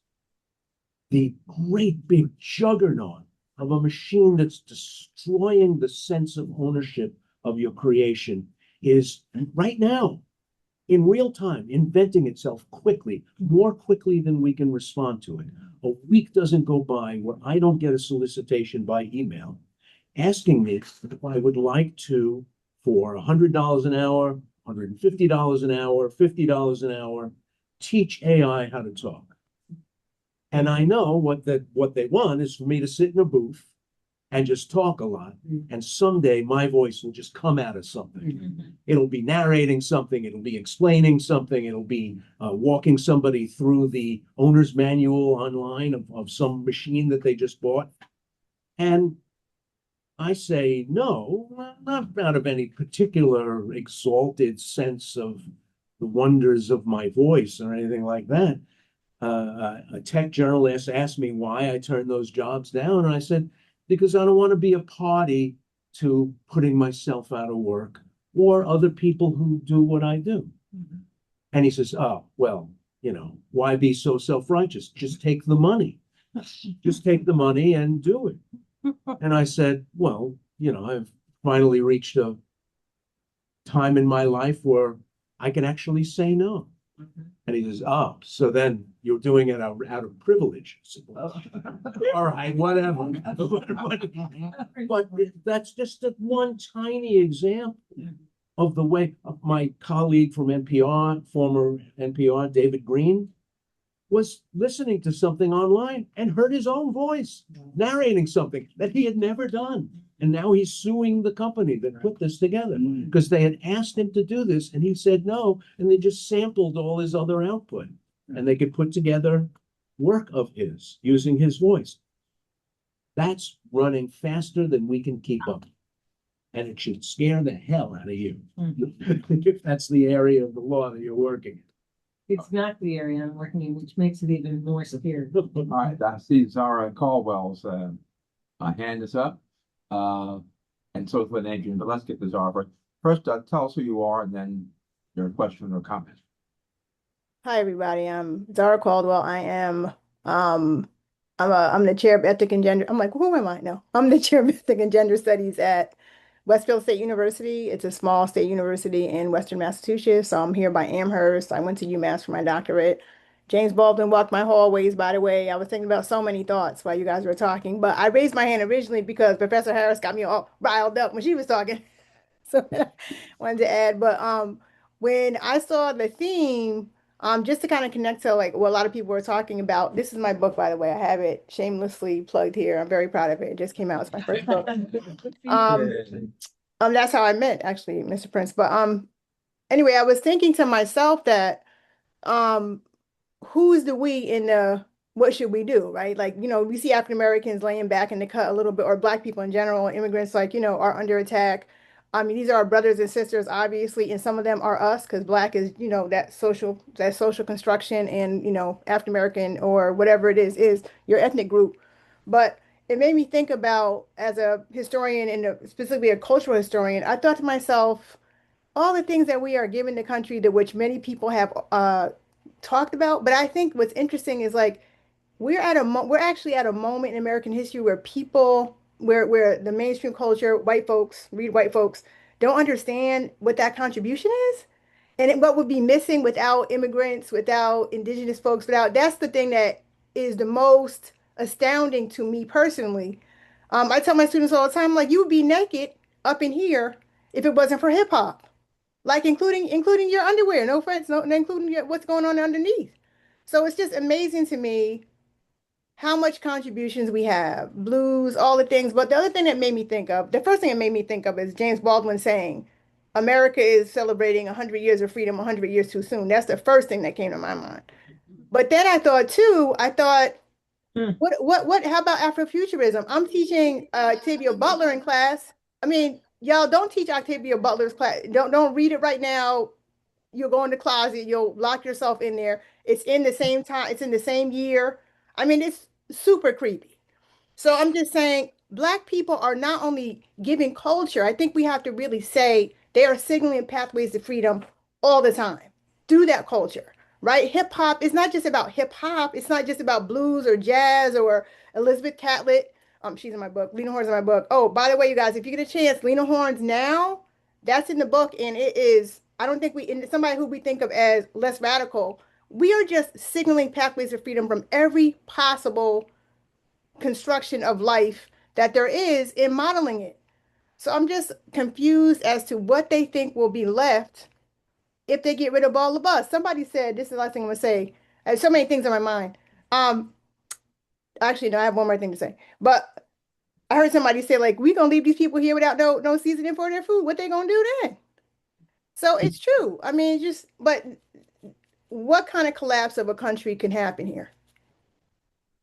S12: The great big juggernaut of a machine that's destroying the sense of ownership of your creation is right now, in real time, inventing itself quickly, more quickly than we can respond to it. A week doesn't go by where I don't get a solicitation by email asking me if I would like to, for $100 an hour, $150 an hour, $50 an hour, teach AI how to talk. And I know what they want is for me to sit in a booth and just talk a lot. And someday my voice will just come out of something. It'll be narrating something. It'll be explaining something. It'll be walking somebody through the owner's manual online of some machine that they just bought. And I say, no, not out of any particular exalted sense of the wonders of my voice or anything like that. A tech journalist asked me why I turned those jobs down. And I said, because I don't want to be a party to putting myself out of work or other people who do what I do. And he says, oh, well, why be so self-righteous? Just take the money. Just take the money and do it. And I said, well, I've finally reached a time in my life where I can actually say no. And he says, oh, so then you're doing it out of privilege. All right, whatever. But that's just one tiny example of the way my colleague from NPR, former NPR, David Green, was listening to something online and heard his own voice narrating something that he had never done. And now he's suing the company that put this together because they had asked him to do this and he said no. And they just sampled all his other output and they could put together work of his using his voice. That's running faster than we can keep up. And it should scare the hell out of you if that's the area of the law that you're working in.
S7: It's not the area I'm working in, which makes it even more severe.
S2: All right, I see Zara Caldwell's hand is up. And so is with Adrian, but let's get to Zara first. Tell us who you are and then your question or comment.
S18: Hi, everybody. I'm Zara Caldwell. I'm the chair of ethic and gender. I'm like, who am I? No, I'm the chair of ethic and gender studies at Westfield State University. It's a small state university in Western Massachusetts. So I'm here by Amherst. I went to UMass for my doctorate. James Baldwin walked my hallways, by the way. I was thinking about so many thoughts while you guys were talking, but I raised my hand originally because Professor Harris got me all riled up when she was talking. So I wanted to add, but when I saw the theme, just to kind of connect to like what a lot of people were talking about, this is my book, by the way. I have it shamelessly plugged here. I'm very proud of it. It just came out. It's my first book. That's how I met actually, Mr. Prince. But anyway, I was thinking to myself that who's the we in the what should we do, right? Like, we see African Americans laying back in the cut a little bit, or Black people in general, immigrants, like, are under attack. I mean, these are our brothers and sisters, obviously, and some of them are us because Black is, that social construction, and, African American or whatever it is your ethnic group. But it made me think about, as a historian and specifically a cultural historian, I thought to myself, all the things that we are giving the country to which many people have talked about. But I think what's interesting is like we're actually at a moment in American history where where the mainstream culture, white folks, don't understand what that contribution is. And what would be missing without immigrants, without indigenous folks, that's the thing that is the most astounding to me personally. I tell my students all the time, like, you would be naked up in here if it wasn't for hip hop, like including your underwear, no offense, no, including what's going on underneath. So it's just amazing to me how much contributions we have, blues, all the things. But the other thing that made me think of, the first thing it made me think of is James Baldwin saying, America is celebrating 100 years of freedom 100 years too soon. That's the first thing that came to my mind. But then I thought, how about Afrofuturism? I'm teaching Octavia Butler in class. I mean, y'all don't teach Octavia Butler's class. Don't read it right now. You'll go in the closet, you'll lock yourself in there. It's in the same time, it's in the same year. I mean, it's super creepy. So I'm just saying, Black people are not only giving culture, I think we have to really say they are signaling pathways to freedom all the time through that culture, right? Hip hop is not just about hip hop. It's not just about blues or jazz or Elizabeth Catlett. She's in my book. Lena Horne's in my book. Oh, by the way, you guys, if you get a chance, Lena Horne's Now, that's in the book. And it is, I don't think somebody who we think of as less radical, we are just signaling pathways of freedom from every possible construction of life that there is in modeling it. So I'm just confused as to what they think will be left if they get rid of all of us. Somebody said, this is the last thing I'm gonna say. I have so many things on my mind. Actually, no, I have one more thing to say. But I heard somebody say, like, we gonna leave these people here without no seasoning for their food. What they gonna do then? So it's true. I mean, but what kind of collapse of a country can happen here?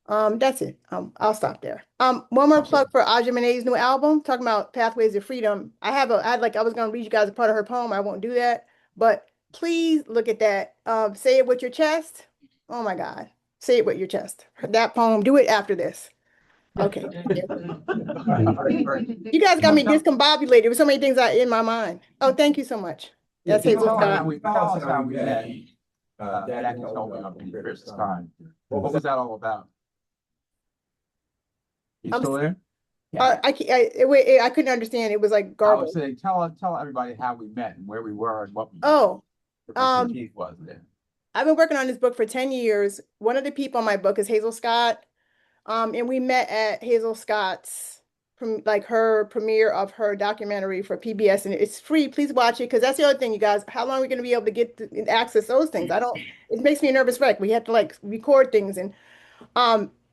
S18: That's it. I'll stop there. One more plug for Aja Mone's new album, talking about pathways of freedom. I was gonna read you guys a part of her poem. I won't do that, but please look at that. Say it with your chest. Oh my God. Say it with your chest. That poem, do it after this. Okay. You guys got me discombobulated with so many things in my mind. Oh, thank you so much. That's Hazel Scott.
S2: That is helping up in Chris's time. What was that all about? You still there?
S18: I couldn't understand. It was like garbled.
S2: I was saying, tell everybody how we met and where we were and what we
S18: Oh,
S2: Keith was there.
S18: I've been working on this book for 10 years. One of the people on my book is Hazel Scott. And we met at Hazel Scott's, like her premiere of her documentary for PBS, and it's free. Please watch it, because that's the other thing, you guys. How long are we going to be able to get to access those things? It makes me a nervous wreck. We have to like record things. And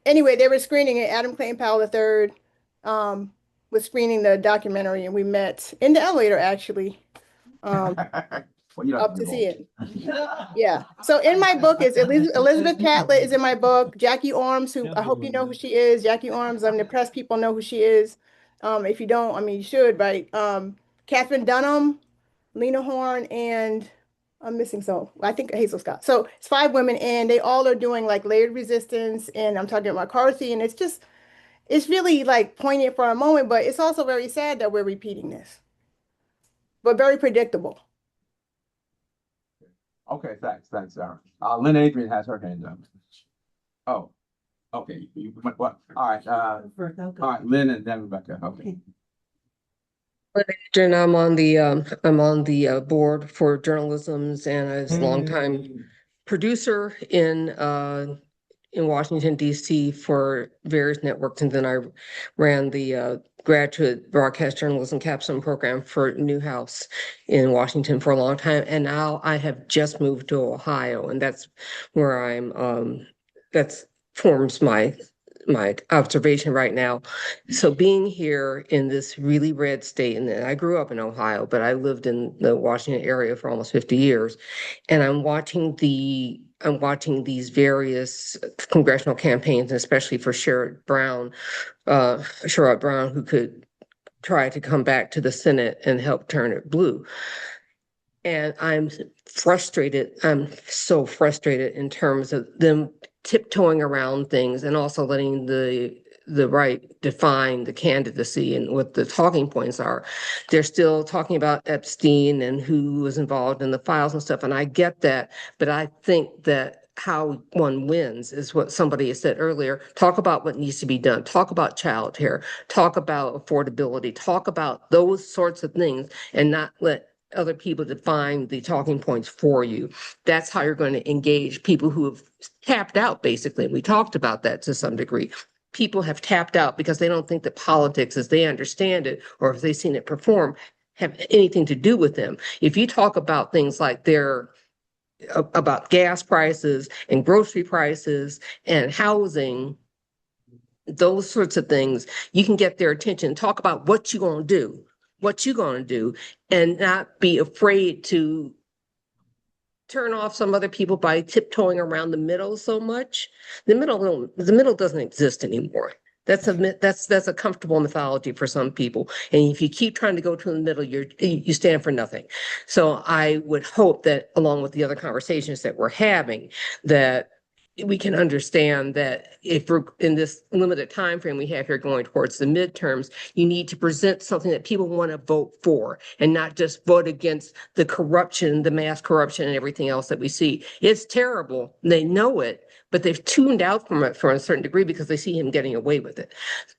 S18: anyway, they were screening it. Adam Clayton Powell III was screening the documentary, and we met in the elevator, actually. Up to see it. Yeah. So in my book is Elizabeth Catlett is in my book. Jackie Orms, who I hope you know who she is. Jackie Orms, the press people know who she is. If you don't, I mean, you should, right? Catherine Dunham, Lena Horne, and I'm missing I think Hazel Scott. So it's 5 women, and they all are doing like layered resistance, and I'm talking about McCarthy, and it's really like poignant for a moment, but it's also very sad that we're repeating this, but very predictable.
S2: Okay, thanks, Sarah. Lynn Adrian has her hand up. Oh, okay. What? All right, Lynn and then Rebecca. Okay.
S19: And I'm on the board for journalisms, and I was a longtime producer in Washington, D.C. for various networks, and then I ran the graduate broadcast journalism capstone program for Newhouse in Washington for a long time, and now I have just moved to Ohio, and that's where that forms my observation right now. So being here in this really red state, and I grew up in Ohio, but I lived in the Washington area for almost 50 years, and I'm watching these various congressional campaigns, especially for Sherrod Brown, who could try to come back to the Senate and help turn it blue. And I'm frustrated. I'm so frustrated in terms of them tiptoeing around things and also letting the right define the candidacy and what the talking points are. They're still talking about Epstein and who was involved in the files and stuff. And I get that, but I think that how one wins is what somebody has said earlier. Talk about what needs to be done. Talk about childcare. Talk about affordability. Talk about those sorts of things, and not let other people define the talking points for you. That's how you're going to engage people who have tapped out, basically. We talked about that to some degree. People have tapped out because they don't think that politics, as they understand it, or if they've seen it perform, have anything to do with them. If you talk about things like about gas prices and grocery prices and housing, those sorts of things, you can get their attention. Talk about what you're going to do, and not be afraid to turn off some other people by tiptoeing around the middle so much. The middle doesn't exist anymore. That's a comfortable mythology for some people. And if you keep trying to go to the middle, you stand for nothing. So I would hope that, along with the other conversations that we're having, that we can understand that if we're in this limited time frame we have here going towards the midterms, you need to present something that people want to vote for, and not just vote against the corruption, the mass corruption, and everything else that we see. It's terrible. They know it, but they've tuned out from it for a certain degree because they see him getting away with it.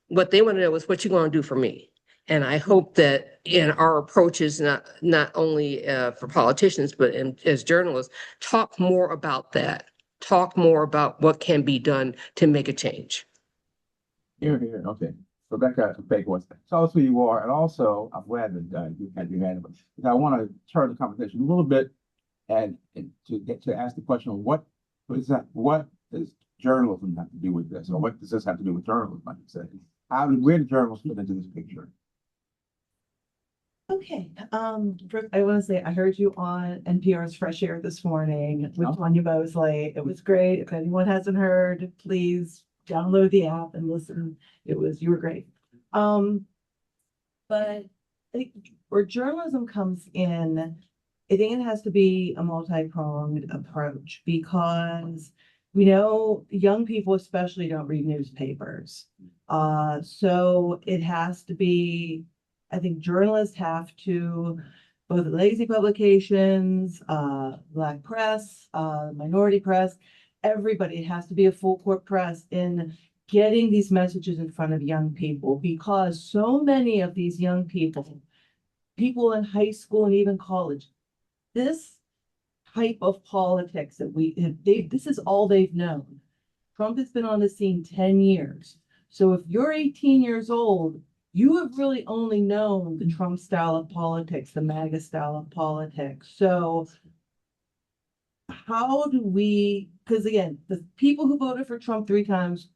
S19: What they want to know is, what you going to do for me? And I hope that in our approaches, not only for politicians, but as journalists, talk more about that. Talk more about what can be done to make a change.
S2: Here. Okay. Rebecca Bakewitz, tell us who you are, and also I'm glad that you had your hand up. I want to turn the conversation a little bit and to ask the question of what does journalism have to do with this, or what does this have to do with journalism? I should say, where did journalism fit into this picture?
S15: Okay. First, I want to say I heard you on NPR's Fresh Air this morning with Tanya Mosley. It was great. If anyone hasn't heard, please download the app and listen. You were great. But I think where journalism comes in, I think it has to be a multi-pronged approach, because we know young people especially don't read newspapers. So it has to be, I think journalists have to, both legacy publications, Black press, minority press, everybody, it has to be a full court press in getting these messages in front of young people, because so many of these young people in high school and even college, this type of politics that this is all they've known. Trump has been on the scene 10 years. So if you're 18 years old, you have really only known the Trump style of politics, the MAGA style of politics. So how do we, because again, the people who voted for Trump 3 times,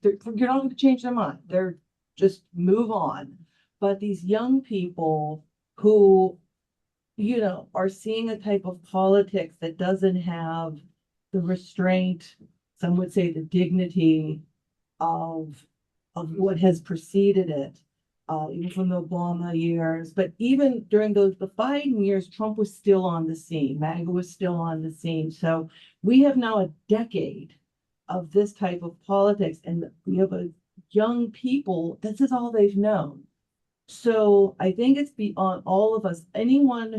S15: you're not going to change their mind. They're just move on. But these young people who, are seeing a type of politics that doesn't have the restraint, some would say the dignity of what has preceded it, even from the Obama years. But even during the Biden years, Trump was still on the scene. MAGA was still on the scene. So we have now a decade of this type of politics, and we have a young people, this is all they've known. So I think it's beyond all of us, anyone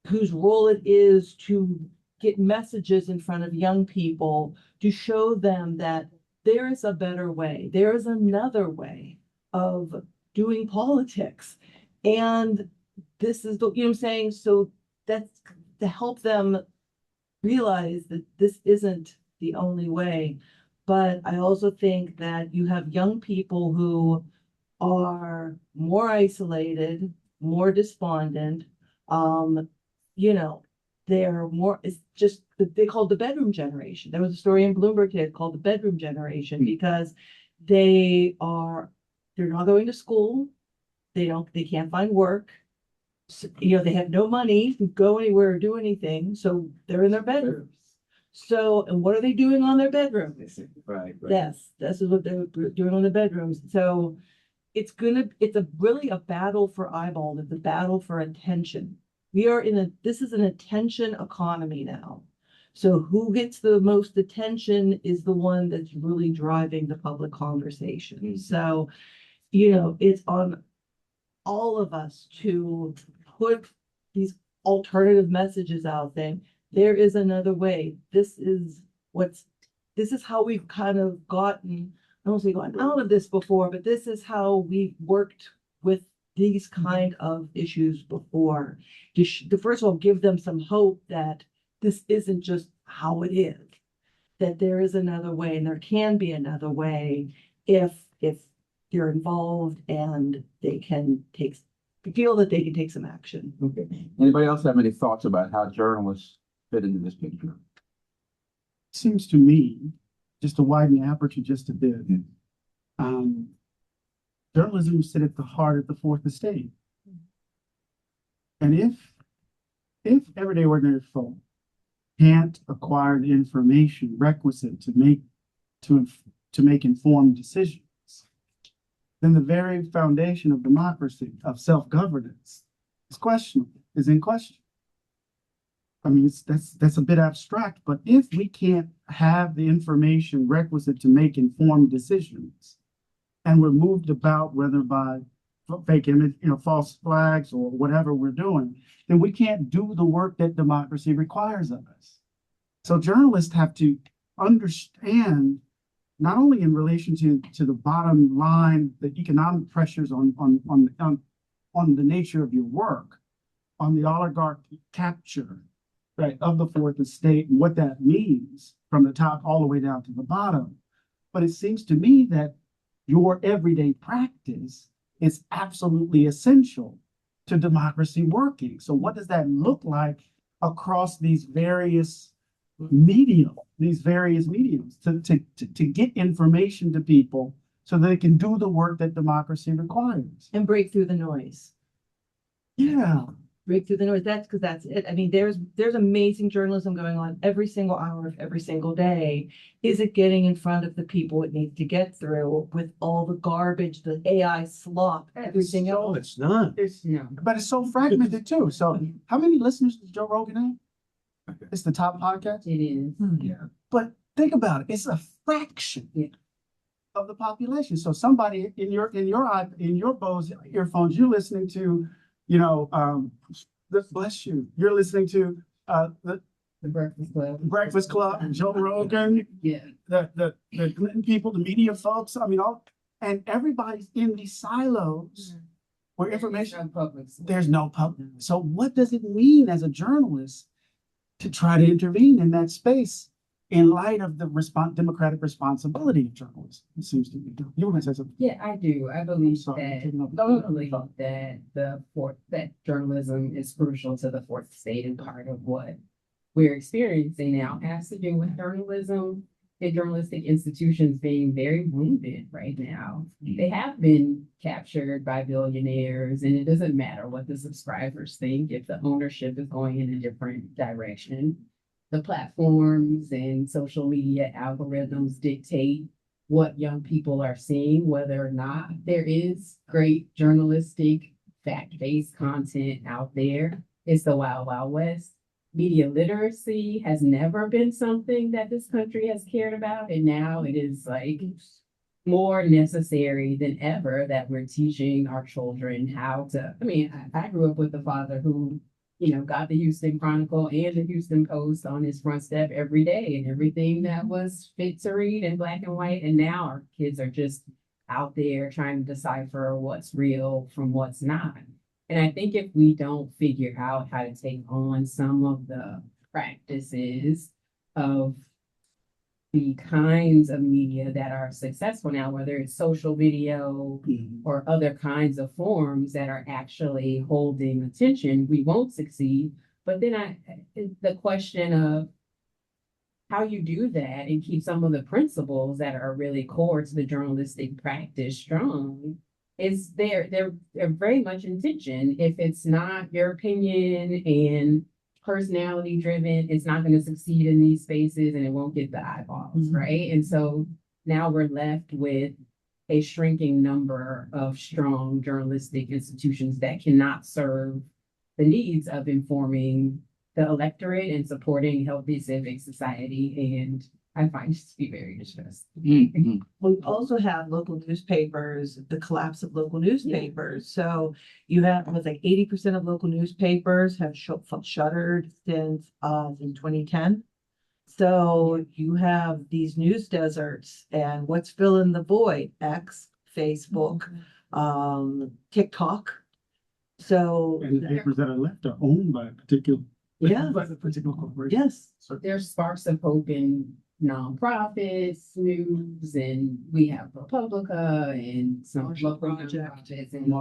S15: whose role it is to get messages in front of young people to show them that there is a better way. There is another way of doing politics. And this is what I'm saying. So that's to help them realize that this isn't the only way. But I also think that you have young people who are more isolated, more despondent. They're more, it's just, they call the bedroom generation. There was a story in Bloomberg today called the bedroom generation because they're not going to school. They can't find work. So, they have no money to go anywhere or do anything. So they're in their bedrooms. So, and what are they doing on their bedrooms?
S2: Right.
S15: Yes, this is what they're doing on the bedrooms. So it's really a battle for eyeballs. It's a battle for attention. This is an attention economy now. So who gets the most attention is the one that's really driving the public conversation. So, it's on all of us to put these alternative messages out there. There is another way. This is how we've kind of gotten, I won't say gotten out of this before, but this is how we've worked with these kind of issues before. To first of all, give them some hope that this isn't just how it is, that there is another way and there can be another way if they're involved and they can feel that they can take some action.
S2: Okay. Anybody else have any thoughts about how journalists fit into this picture?
S3: Seems to me, just to widen the aperture just a bit, journalism sit at the heart of the fourth estate. And if everyday ordinary folk can't acquire the information requisite to make informed decisions, then the very foundation of democracy, of self-governance, is in question. I mean, that's a bit abstract, but if we can't have the information requisite to make informed decisions, and we're moved about whether by fake image, false flags or whatever we're doing, then we can't do the work that democracy requires of us. So journalists have to understand, not only in relation to the bottom line, the economic pressures on the nature of your work, on the oligarch capture, right, of the fourth estate and what that means from the top all the way down to the bottom. But it seems to me that your everyday practice is absolutely essential to democracy working. So what does that look like across these various mediums to get information to people so they can do the work that democracy requires?
S15: And break through the noise.
S3: Yeah.
S15: Break through the noise. That's it. I mean, there's amazing journalism going on every single hour of every single day. Is it getting in front of the people it needs to get through with all the garbage, the AI slop, everything else?
S12: It's not.
S3: But it's so fragmented too. So how many listeners does Joe Rogan have? It's the top podcast.
S7: It is.
S3: Yeah. But think about it. It's a fraction of the population. So somebody in your Bose earphones, you're listening to, bless you. You're listening to the Breakfast Club, Joe Rogan, the Clinton people, the media folks. I mean, and everybody's in these silos where information. There's no public. So what does it mean as a journalist to try to intervene in that space in light of the democratic responsibility of journalism. It seems to be. You want to say something?
S7: Yeah, I do. I believe that journalism is crucial to the fourth estate, and part of what we're experiencing now has to do with journalism and journalistic institutions being very wounded right now. They have been captured by billionaires, and it doesn't matter what the subscribers think if the ownership is going in a different direction. The platforms and social media algorithms dictate what young people are seeing, whether or not there is great journalistic, fact-based content out there. It's the wild, wild west. Media literacy has never been something that this country has cared about, and now it is like more necessary than ever that we're teaching our children how to. I mean, I grew up with a father who, got the Houston Chronicle and the Houston Post on his front step every day, and everything that was fit to read in black and white. And now our kids are just out there trying to decipher what's real from what's not. And I think if we don't figure out how to take on some of the practices of the kinds of media that are successful now, whether it's social video or other kinds of forms that are actually holding attention, we won't succeed. But then the question of how you do that and keep some of the principles that are really core to the journalistic practice strong is they're very much in tension. If it's not your opinion and personality driven, it's not going to succeed in these spaces and it won't get the eyeballs, right? And so now we're left with a shrinking number of strong journalistic institutions that cannot serve the needs of informing the electorate and supporting healthy civic society. And I find this to be very distressing.
S15: We also have local newspapers, the collapse of local newspapers. So you have, it was like 80% of local newspapers have shuttered since in 2010. So you have these news deserts, and what's filling the void? X, Facebook, TikTok. So
S3: and the papers that are left are owned by a particular by a particular corporation.
S15: Yes.
S7: So there's sparks of hope in nonprofits, news, and we have ProPublica and some local projects. And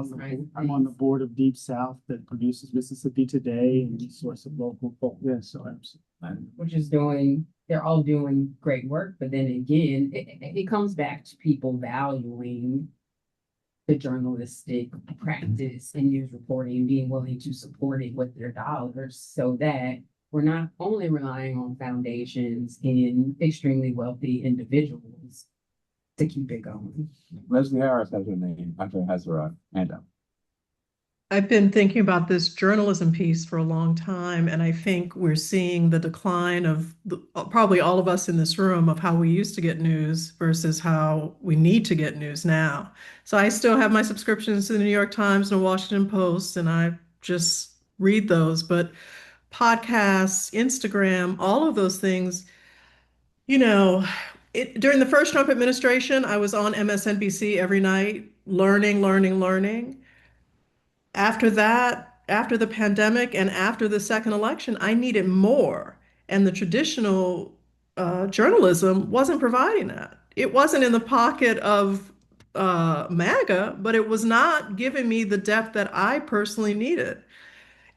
S3: I'm on the board of Deep South that produces Mississippi Today and the source of local folk. Yeah, so
S7: which is they're all doing great work. But then again, it comes back to people valuing the journalistic practice and news reporting, being willing to support it with their dollars so that we're not only relying on foundations in extremely wealthy individuals to keep it going.
S2: Leslie Harris has her name. Hunter has her hand up.
S16: I've been thinking about this journalism piece for a long time, and I think we're seeing the decline of probably all of us in this room of how we used to get news versus how we need to get news now. So I still have my subscriptions to the New York Times and the Washington Post, and I just read those. But podcasts, Instagram, all of those things, during the first Trump administration, I was on MSNBC every night, learning. After that, after the pandemic and after the second election, I needed more. And the traditional journalism wasn't providing that. It wasn't in the pocket of MAGA, but it was not giving me the depth that I personally needed.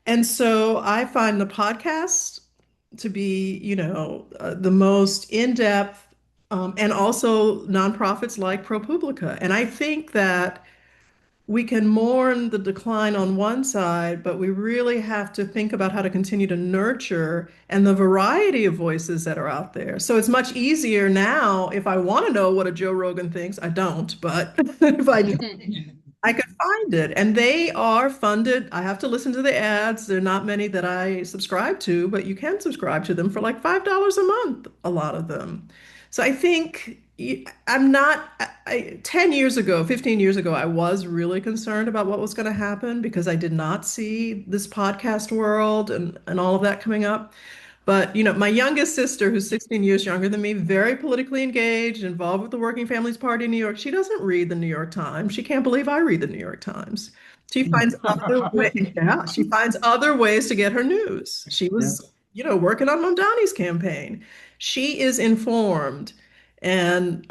S16: And so I find the podcast to be, the most in-depth, and also nonprofits like ProPublica. And I think that we can mourn the decline on one side, but we really have to think about how to continue to nurture and the variety of voices that are out there. So it's much easier now if I want to know what a Joe Rogan thinks. I don't, but if I do, I could find it. And they are funded. I have to listen to the ads. There are not many that I subscribe to, but you can subscribe to them for like $5 a month, a lot of them. So I think 10 years ago, 15 years ago, I was really concerned about what was going to happen because I did not see this podcast world and all of that coming up. But, my youngest sister, who's 16 years younger than me, very politically engaged, involved with the Working Families Party in New York. She doesn't read the New York Times. She can't believe I read the New York Times. She finds other ways to get her news. She was working on Mamdani's campaign. She is informed, and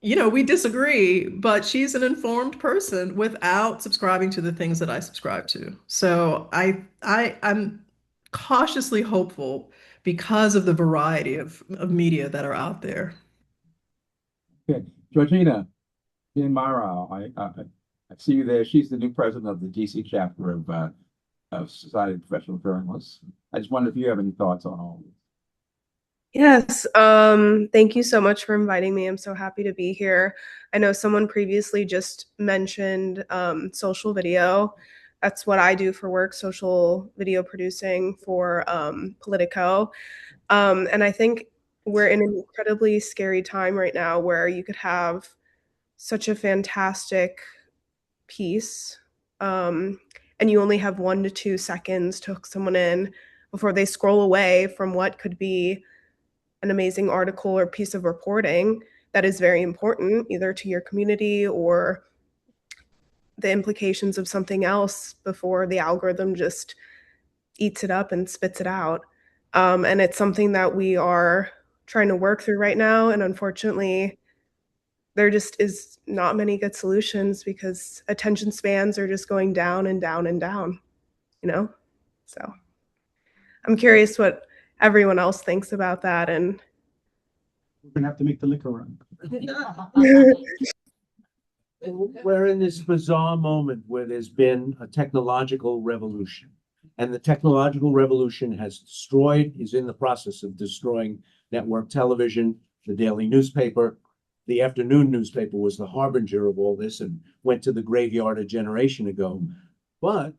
S16: we disagree, but she's an informed person without subscribing to the things that I subscribe to. So I'm cautiously hopeful because of the variety of media that are out there.
S2: Okay, Georgina, in Mara, I see you there. She's the new president of the DC chapter of Society of Professional Journalists. I just wonder if you have any thoughts on all of this.
S20: Yes, thank you so much for inviting me. I'm so happy to be here. I know someone previously just mentioned social video. That's what I do for work, social video producing for Politico. And I think we're in an incredibly scary time right now where you could have such a fantastic piece, and you only have 1 to 2 seconds to hook someone in before they scroll away from what could be an amazing article or piece of reporting that is very important either to your community or the implications of something else before the algorithm just eats it up and spits it out. And it's something that we are trying to work through right now. And unfortunately, there just is not many good solutions because attention spans are just going down and down and down, So I'm curious what everyone else thinks about that. And
S3: we're gonna have to make the liquor run.
S12: We're in this bizarre moment where there's been a technological revolution. And the technological revolution is in the process of destroying network television, the daily newspaper. The afternoon newspaper was the harbinger of all this and went to the graveyard a generation ago. But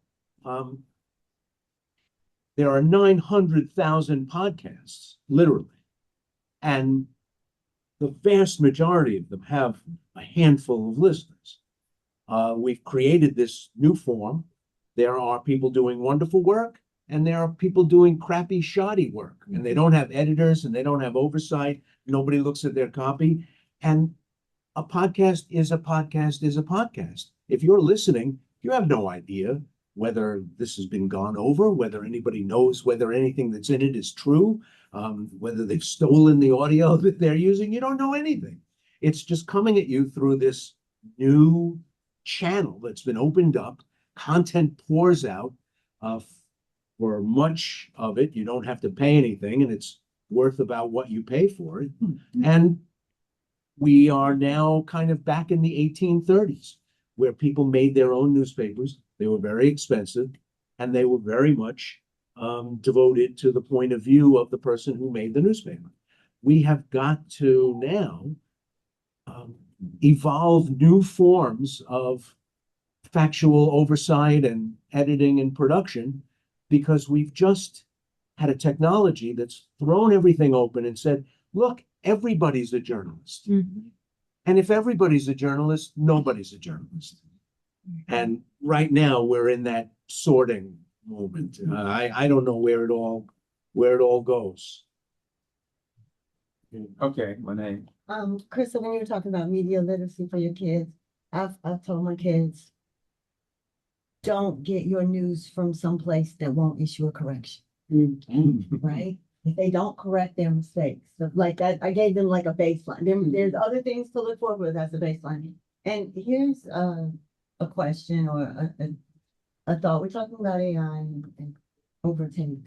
S12: there are 900,000 podcasts, literally. And the vast majority of them have a handful of listeners. We've created this new form. There are people doing wonderful work, and there are people doing crappy, shoddy work. And they don't have editors, and they don't have oversight. Nobody looks at their copy. And a podcast is a podcast is a podcast. If you're listening, you have no idea whether this has been gone over, whether anybody knows whether anything that's in it is true, whether they've stolen the audio that they're using. You don't know anything. It's just coming at you through this new channel that's been opened up. Content pours out. For much of it, you don't have to pay anything, and it's worth about what you pay for it. And we are now kind of back in the 1830s, where people made their own newspapers. They were very expensive, and they were very much devoted to the point of view of the person who made the newspaper. We have got to now evolve new forms of factual oversight and editing and production, because we've just had a technology that's thrown everything open and said, look, everybody's a journalist. And if everybody's a journalist, nobody's a journalist. And right now we're in that sorting moment. I don't know where it all goes.
S2: Okay, Lene.
S9: Krista, when you were talking about media literacy for your kids, I've told my kids, don't get your news from someplace that won't issue a correction. Right? If they don't correct their mistakes. So like that, I gave them like a baseline. There's other things to look for, but that's a baseline. And here's a question or a thought. We're talking about AI and overtake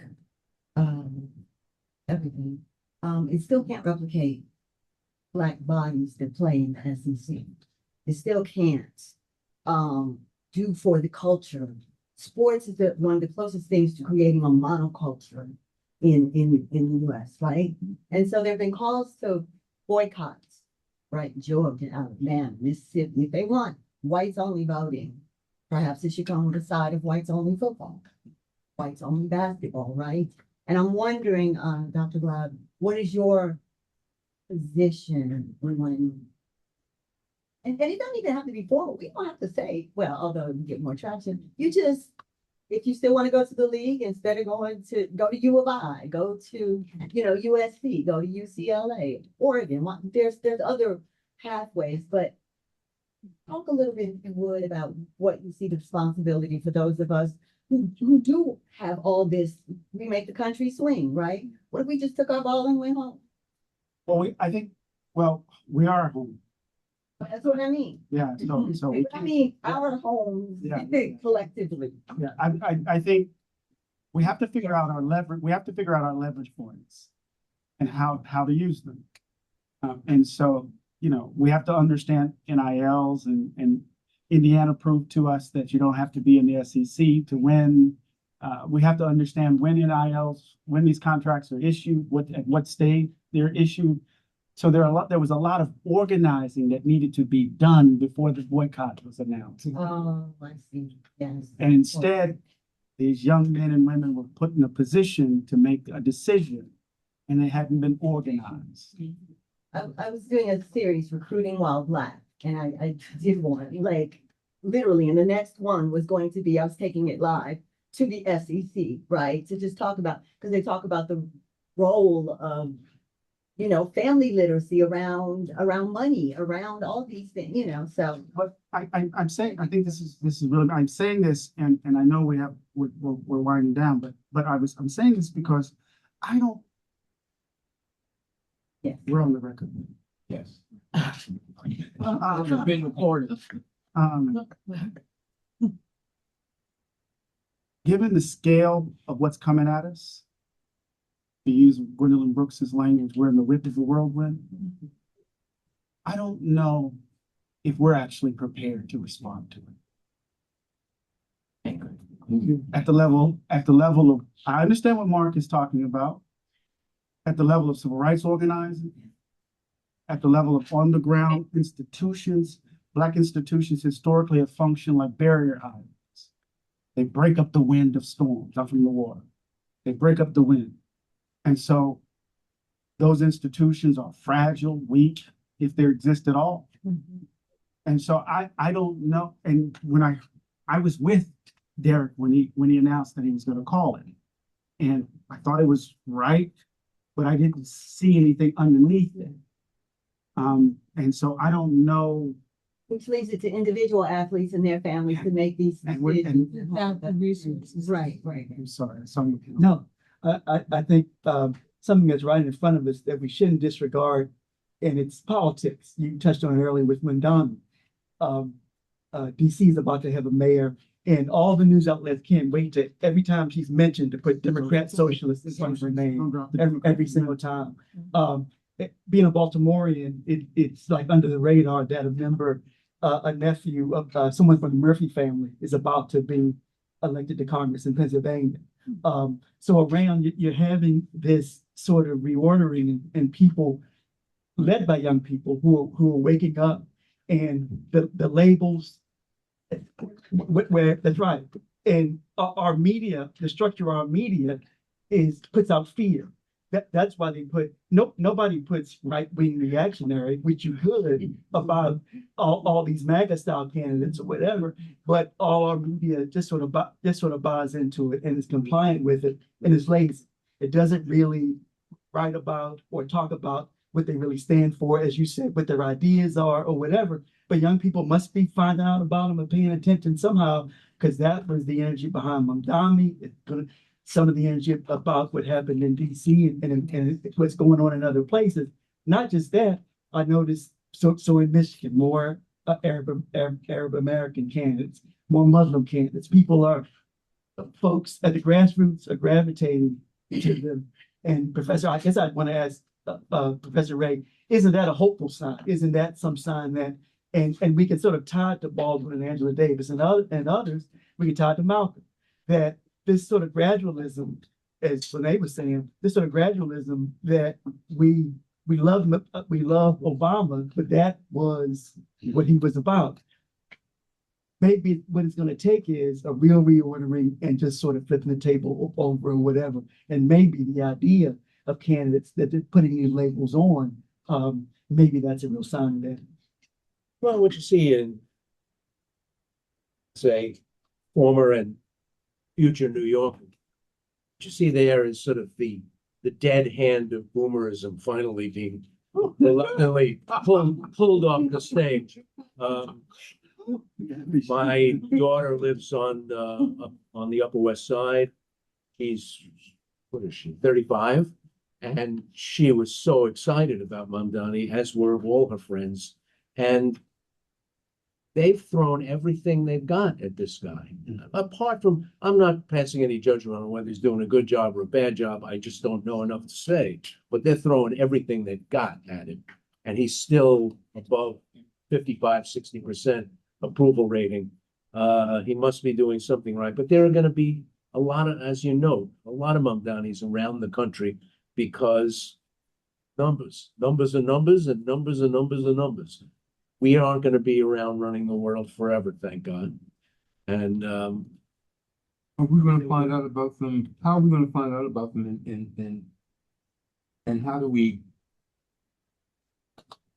S9: everything. It still can't replicate Black bodies that play in the SEC. It still can't do for the culture. Sports is one of the closest things to creating a monoculture in the US, right? And so there have been calls to boycotts, right? Georgia, Alabama, Mississippi. If they want whites only voting, perhaps it should come on the side of whites only football, whites only basketball, right? And I'm wondering, Dr. Glaude, what is your position when and it doesn't even have to be formal. We don't have to say, well, although you get more traction, you just, if you still want to go to the league, instead of go to U.of.I, go to, U.S.A, go to UCLA, Oregon. There's other pathways, but talk a little bit, if you would, about what you see the responsibility for those of us who do have all this, we make the country swing, right? What if we just took our ball and went home?
S3: Well, we are home.
S9: That's what I mean.
S3: Yeah, so we
S9: I mean, our homes
S3: Yeah.
S9: collectively.
S3: Yeah, I think we have to figure out our leverage, we have to figure out our leverage points and how to use them. And so, we have to understand NILs and Indiana proved to us that you don't have to be in the SEC to win. We have to understand when NILs, when these contracts are issued, at what stage they're issued. So there was a lot of organizing that needed to be done before the boycott was announced.
S9: Oh, I see. Yes.
S3: And instead, these young men and women were put in a position to make a decision, and they hadn't been organized.
S9: I was doing a series, Recruiting While Black, and I did one, like, literally, and the next one was going to be, I was taking it live to the SEC, right? To just talk about, because they talk about the role of, family literacy around money, around all these things, so.
S3: But I'm saying, I think this is really, I'm saying this, and I know we're winding down, but I'm saying this because I don't.
S9: Yes.
S3: We're on the record.
S2: Yes.
S3: It's been recorded. Given the scale of what's coming at us, to use Gwendolyn Brooks's language, we're in the whip of the whirlwind. I don't know if we're actually prepared to respond to it. At the level of, I understand what Mark is talking about. At the level of civil rights organizing, at the level of on-the-ground institutions, Black institutions historically have functioned like barrier islands. They break up the wind of storms out from the water. They break up the wind. And so those institutions are fragile, weak, if they exist at all.
S9: Mm-hmm.
S3: And so I don't know. And when I was with Derek when he announced that he was going to call it, and I thought it was right, but I didn't see anything underneath it. And so I don't know.
S9: Which leaves it to individual athletes and their families to make these decisions.
S3: And
S9: the resources. Right.
S3: I'm sorry. Some
S10: No, I think something that's right in front of us that we shouldn't disregard, and it's politics. You touched on it earlier with McDonnell. DC is about to have a mayor, and all the news outlets can't wait to every time she's mentioned to put Democrat, socialist in front of her name every single time. Being a Baltimorean, it's like under the radar that a nephew of someone from the Murphy family is about to be elected to Congress in Pennsylvania. So around you're having this sort of reordering and people led by young people who are waking up, and the labels where that's right. And our media, the structure of our media puts out fear. That's why they put nobody puts right-wing reactionary, which you could about all these MAGA style candidates or whatever, but all our media just sort of buys into it and is compliant with it and is lazy. It doesn't really write about or talk about what they really stand for, as you said, what their ideas are or whatever. But young people must be finding out about them and paying attention somehow, because that was the energy behind Mamdani. Some of the energy about what happened in DC and what's going on in other places. Not just that, I noticed so in Michigan, more Arab American candidates, more Muslim candidates. Folks at the grassroots are gravitating to them. And Professor, I guess I'd want to ask Professor Ray, isn't that a hopeful sign? Isn't that some sign that, and we can sort of tie it to Baldwin and Angela Davis and others, we can tie it to Malcolm, that this sort of gradualism, as Renee was saying, this sort of gradualism that we love Obama, but that was what he was about. Maybe what it's going to take is a real reordering and just sort of flipping the table over or whatever. And maybe the idea of candidates that they're putting these labels on, maybe that's a real sign of that.
S12: Well, what you see in, say, former and future New Yorker, what you see there is sort of the dead hand of boomerism finally being reluctantly pulled off the stage. My daughter lives on the Upper West Side. She's, what is she, 35? And she was so excited about Mamdani, as were all her friends. And they've thrown everything they've got at this guy. Apart from, I'm not passing any judgment on whether he's doing a good job or a bad job. I just don't know enough to say. But they're throwing everything they've got at him. And he's still above 55, 60% approval rating. He must be doing something right. But there are going to be a lot of, as you know, a lot of Mamdanis around the country because numbers are numbers and numbers are numbers are numbers. We aren't going to be around running the world forever, thank God. And
S2: are we going to find out about them? How are we going to find out about them? And how do we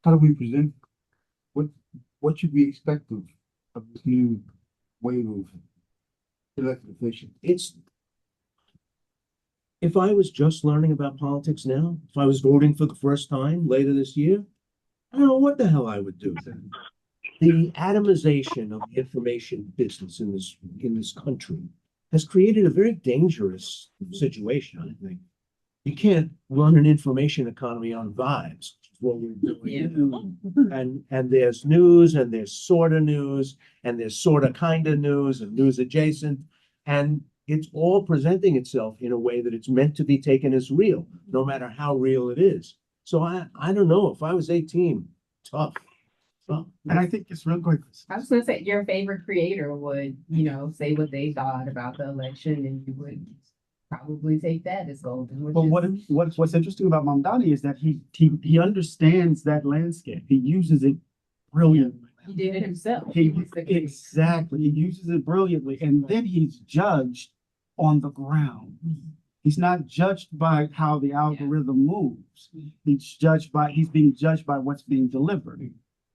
S2: present? What should we expect of this new wave of elected officials?
S12: If I was just learning about politics now, if I was voting for the first time later this year, I don't know what the hell I would do. The atomization of the information business in this country has created a very dangerous situation, I think. You can't run an information economy on vibes, which is what we're doing. Yeah. And there's news, and there's sort of news, and there's sort of kind of news, and news adjacent. And it's all presenting itself in a way that it's meant to be taken as real, no matter how real it is. So I don't know. If I was 18, tough.
S3: And I think it's real quick.
S7: I was gonna say your favorite creator would, say what they thought about the election, and you would probably take that as golden.
S3: Well, what's interesting about Mamdani is that he understands that landscape. He uses it brilliantly.
S7: He did it himself.
S3: Exactly. He uses it brilliantly, and then he's judged on the ground. He's not judged by how the algorithm moves. He's being judged by what's being delivered.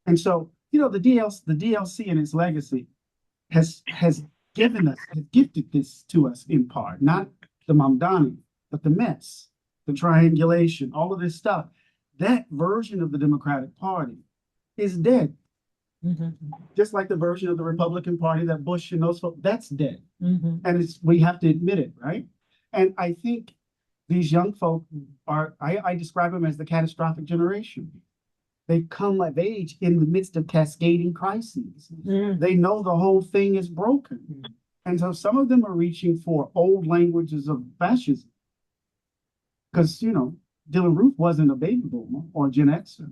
S3: And so, the DLC and its legacy has gifted this to us in part, not the Mamdani, but the mess, the triangulation, all of this stuff. That version of the Democratic Party is dead. Mm-hmm. Just like the version of the Republican Party that Bush and those folks, that's dead. Mm-hmm. And we have to admit it, right? And I think these young folk I describe them as the catastrophic generation. They come of age in the midst of cascading crises. Mm. They know the whole thing is broken. Mm. And so some of them are reaching for old languages of fascism. Because, Dylan Roof wasn't a baby boomer or a Gen Xer.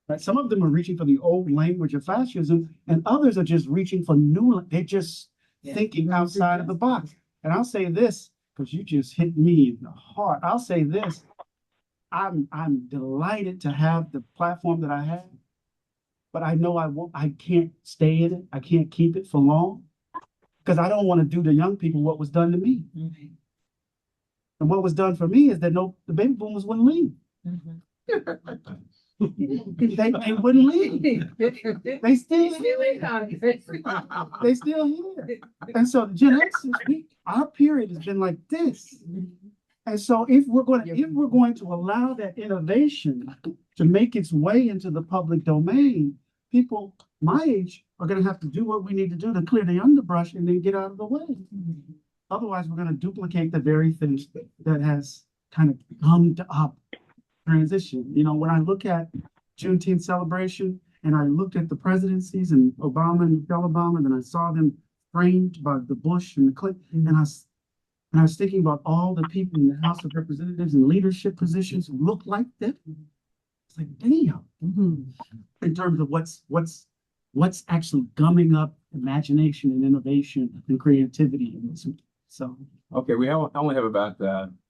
S3: Right? Some of them are reaching for the old language of fascism, and others are just reaching for new, they're just thinking outside of the box. And I'll say this, because you just hit me in the heart. I'll say this. I'm delighted to have the platform that I have, but I know I can't stay in it. I can't keep it for long because I don't want to do to young people what was done to me. Mm-hmm. And what was done for me is that the baby boomers wouldn't leave. Mm-hmm. they wouldn't leave. They still here. They still here. And so the Gen Xers, our period has been like this. And so if we're going to allow that innovation to make its way into the public domain, people my age are going to have to do what we need to do to clear the underbrush and then get out of the way. Mm-hmm. Otherwise, we're going to duplicate the very things that has kind of gummed up transition. When I look at Juneteenth celebration and I looked at the presidencies and Obama and Michelle Obama, and then I saw them framed by the Bush and the Clinton, mm-hmm. and I was thinking about all the people in the House of Representatives in leadership positions who look like them. It's like, damn. Mm-hmm. In terms of what's actually gumming up imagination and innovation and creativity. So.
S2: Okay, we only have about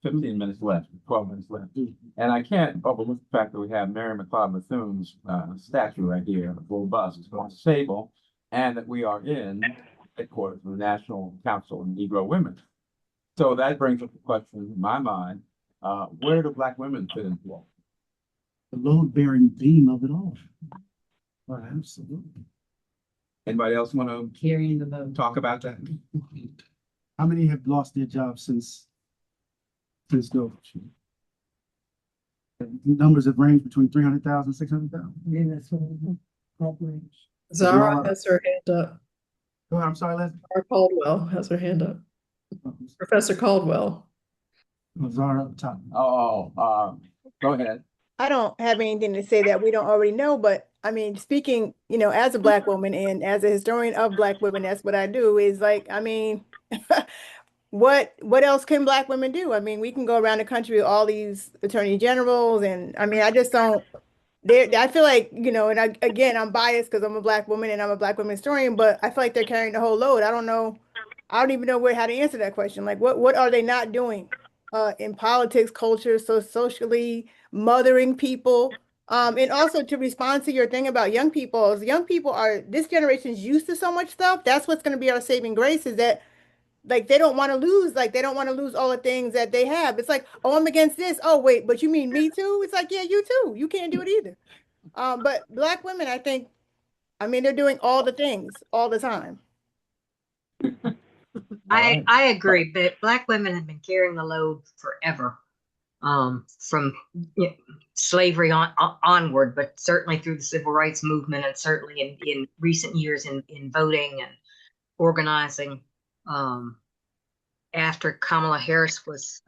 S2: 15 minutes left, 12 minutes left. Mm-hmm. And I can't overlook the fact that we have Mary McLeod Bethune's statue right here, a full bust on the table, and that we are in headquarters of the National Council of Negro Women. So that brings up the question in my mind, where do Black women fit into all?
S3: The load-bearing beam of it all. Oh, absolutely.
S2: Anybody else want to
S7: carrying the load?
S2: Talk about that?
S3: How many have lost their jobs since Glaude? Numbers have ranged between 300,000 and 600,000.
S9: Yeah, that's what that range.
S16: Zara has her hand up.
S3: Oh, I'm sorry, Leslie.
S16: Zara Caldwell has her hand up. Professor Caldwell.
S3: Zara up top.
S2: Go ahead.
S18: I don't have anything to say that we don't already know, but I mean, speaking, as a Black woman and as a historian of Black women, that's what I do is like, I mean, what else can Black women do? I mean, we can go around the country with all these attorney generals, and I mean, I just don't. I feel like, again, I'm biased because I'm a Black woman and I'm a Black women historian, but I feel like they're carrying the whole load. I don't know. I don't even know how to answer that question. Like, what are they not doing in politics, culture, so socially mothering people? And also to respond to your thing about young people, this generation's used to so much stuff. That's what's going to be our saving grace is that like they don't want to lose all the things that they have. It's like, oh, I'm against this. Oh, wait, but you mean me too? It's like, yeah, you too. You can't do it either. But Black women, I mean, they're doing all the things all the time.
S1: I agree, but Black women have been carrying the load forever, from slavery onward, but certainly through the civil rights movement and certainly in recent years in voting and organizing. After Kamala Harris was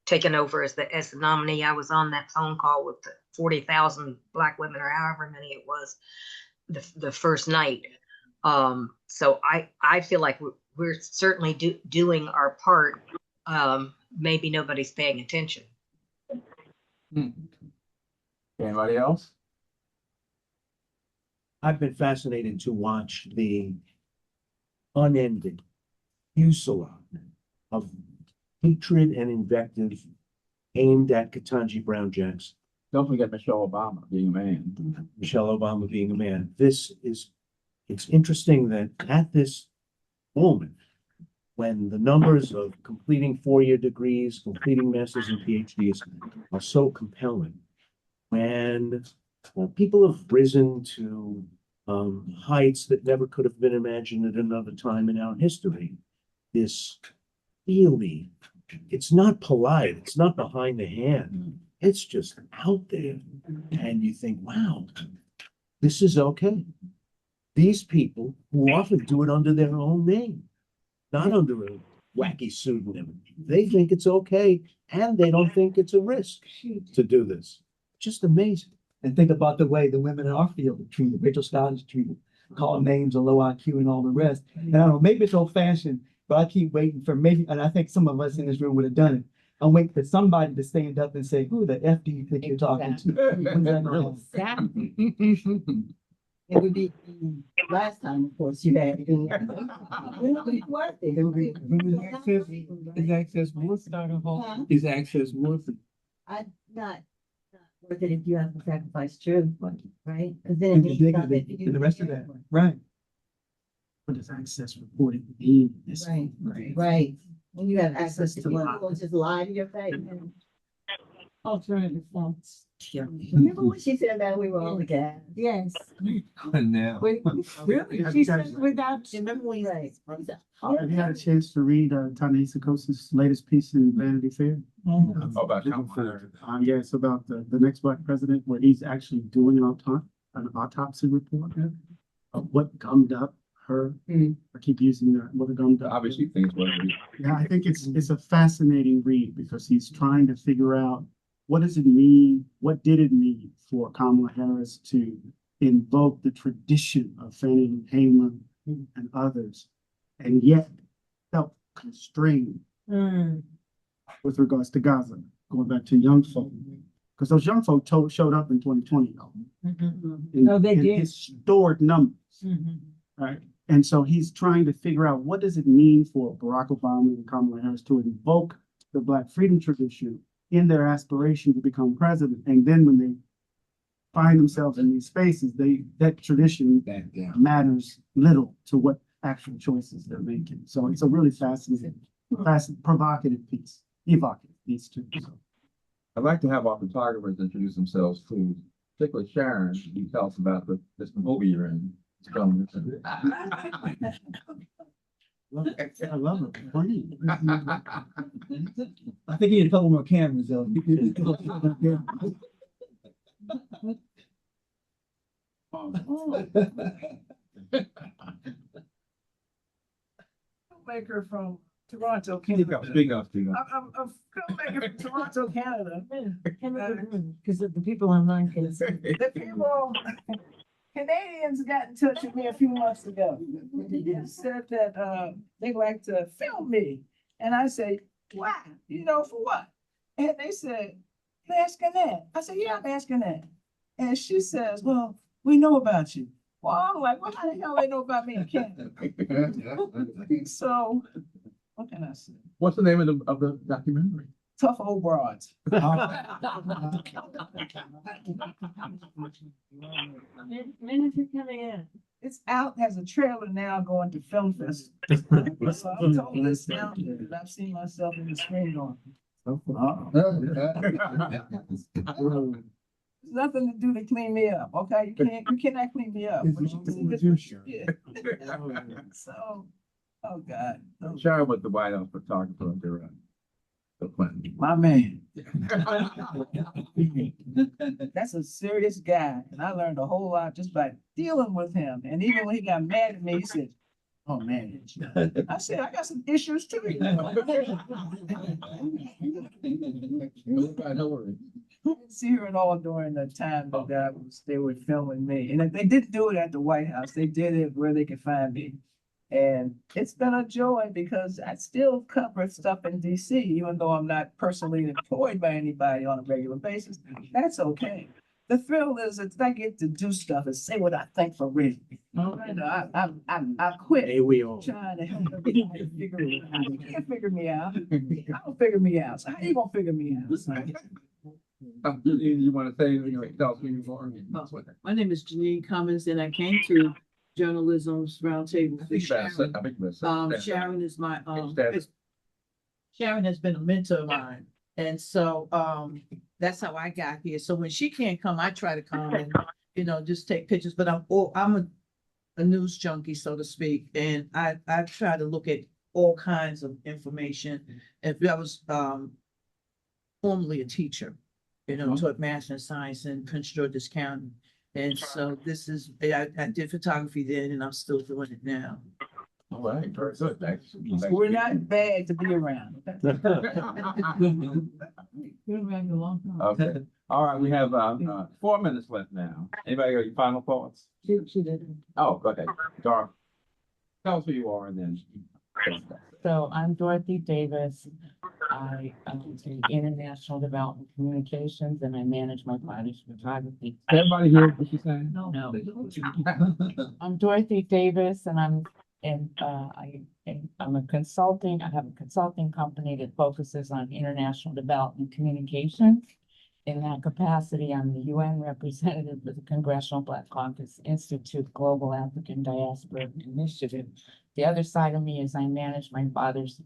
S1: taken over as the nominee, I was on that phone call with the 40,000 Black women or however many it was the first night. So I feel like we're certainly doing our part. Maybe nobody's paying attention.
S2: Anybody else?
S12: I've been fascinated to watch the unending fusillade of hatred and invective aimed at Ketanji Brown Jackson.
S2: Don't forget Michelle Obama being a man.
S12: Michelle Obama being a man. It's interesting that at this moment, when the numbers of completing four-year degrees, completing masters and PhDs are so compelling, when people have risen to heights that never could have been imagined at another time in our history, this really, it's not polite, it's not behind the hand, it's just out there. And you think, wow, this is okay. These people who often do it under their own name, not under a wacky pseudonym, they think it's okay and they don't think it's a risk to do this. Just amazing.
S10: And think about the way the women in our field are treated. Rachel Scott is treated, calling names of low IQ and all the rest. And I don't know, maybe it's old fashioned, but I keep waiting for maybe, and I think some of us in this room would have done it. I'm waiting for somebody to stand up and say, who the F do you think you're talking to?
S9: Exactly. It would be last time, of course, you had.
S10: Is access worth it? Is access worth it?
S9: I'm not worth it if you have to sacrifice truth, right? Because then it means something.
S10: The rest of that, right? What does access reporting mean?
S9: Right. When you have access to what people just lie to your face. Alternative thoughts. Remember when she said that we were all the gas? Yes.
S10: Now.
S9: Really? She said without. Remember when you
S3: Have you had a chance to read Ta-Nehisi Coates' latest piece in Vanity Fair?
S2: About
S3: yeah, it's about the next Black president, where he's actually doing an autopsy report of what gummed up her. I keep using that. What gummed up.
S2: Obviously, things were.
S3: Yeah, I think it's a fascinating read because he's trying to figure out what does it mean? What did it mean for Kamala Harris to invoke the tradition of Fannie Heyman and others, and yet felt constrained with regards to Gaza, going back to young folk, because those young folk showed up in 2020, though,
S9: they did.
S3: Historic numbers, right? And so he's trying to figure out what does it mean for Barack Obama and Kamala Harris to invoke the Black freedom tradition in their aspiration to become president, and then when they find themselves in these spaces, that tradition matters little to what actual choices they're making. So it's a really fascinating, provocative piece, evocative piece too. So.
S2: I'd like to have our photographers introduce themselves, please. Particularly Sharon, you tell us about this movie you're in.
S3: I love it. Funny.
S10: I think you need a couple more cameras though.
S15: Filmmaker from Toronto, Canada.
S2: Speak up.
S15: I'm a filmmaker from Toronto, Canada.
S9: Because the people online can see.
S15: The people, Canadians got in touch with me a few months ago. And said that they'd like to film me. And I said, why? You know, for what? And they said, "You asking that?" I said, "Yeah, I'm asking that." And she says, "Well, we know about you." Well, I'm like, "Well, how the hell they know about me in Canada?" So, what can I say?
S2: What's the name of the documentary?
S15: Tough Old Broads. When is it coming in? It's out, has a trailer now going to film festival. So I'm totally astounded that I've seen myself in the screen going. There's nothing to do to clean me up, okay? You cannot clean me up. Yeah. So, oh God.
S2: Sharon was the White House photographer under Bill Clinton.
S15: My man. That's a serious guy, and I learned a whole lot just by dealing with him. And even when he got mad at me, he said, "Oh man." I said, "I got some issues too." See her at all during the time that they were filming me. And if they didn't do it at the White House, they did it where they could find me. And it's been a joy because I still cover stuff in DC, even though I'm not personally employed by anybody on a regular basis. That's okay. The thrill is that I get to do stuff and say what I think for real. You know, I quit trying to help everybody figure it out. You can't figure me out. I don't figure me out. So how you gonna figure me out?
S2: You want to say, tell us who you are?
S21: My name is Janine Cummins, and I came to Journal-isms Roundtable. Sharon is my Sharon has been a mentor of mine, and so that's how I got here. So when she can't come, I try to come and just take pictures. But I'm a news junkie, so to speak, and I try to look at all kinds of information. If I was formerly a teacher, taught math and science in Prince George's County. And so this is, I did photography then, and I'm still doing it now.
S2: All right, very good. Thanks.
S15: We're not bad to be around.
S21: Been around a long time.
S2: Okay. All right, we have 4 minutes left now. Anybody got your final thoughts?
S9: She did.
S2: Oh, go ahead. Dar, tell us who you are and then.
S22: So I'm Dorothy Davis. I do international development communications, and I manage my father's photography.
S2: Everybody hear what she's saying?
S22: No. I'm Dorothy Davis, and I'm a consulting. I have a consulting company that focuses on international development communications. In that capacity, I'm the UN representative for the Congressional Black Caucus Institute Global African Diaspora Initiative. The other side of me is I manage my father's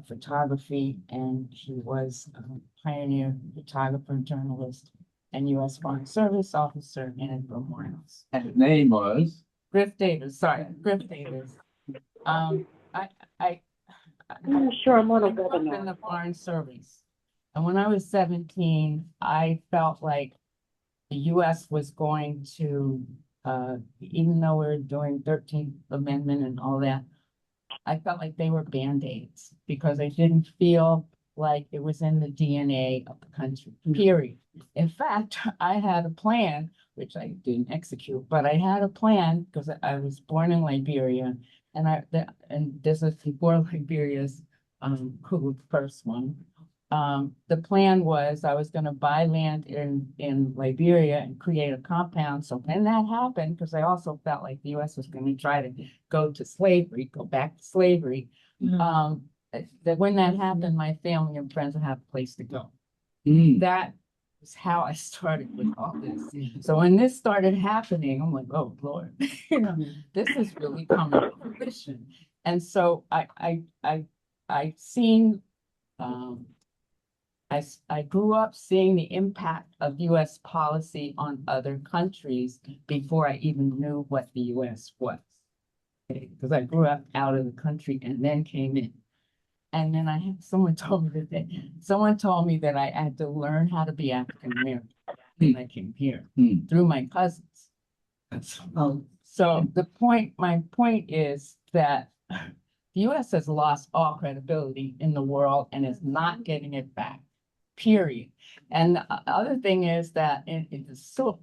S22: photography, and he was a pioneer photographer, journalist, and U.S. Foreign Service officer in Memorials.
S2: And his name was?
S22: Griff Davis. Griff Davis. I'm
S9: not sure I'm on a webinar.
S22: In the Foreign Service. And when I was 17, I felt like the U.S. was going to, even though we were doing 13th Amendment and all that, I felt like they were Band-Aids because I didn't feel like it was in the DNA of the country, period. In fact, I had a plan, which I didn't execute, but I had a plan because I was born in Liberia, and this is before Liberia's coup, first one. The plan was I was going to buy land in Liberia and create a compound. So when that happened, because I also felt like the U.S. was going to try to go back to slavery, that when that happened, my family and friends would have a place to go. That was how I started with all this. So when this started happening, I'm like, oh Lord, this is really coming to fruition. And so I seen. I grew up seeing the impact of U.S. policy on other countries before I even knew what the U.S. was. Because I grew up out of the country and then came in. And then someone told me that I had to learn how to be African American when I came here through my cousins. So my point is that the US has lost all credibility in the world and is not getting it back, period. And the other thing is that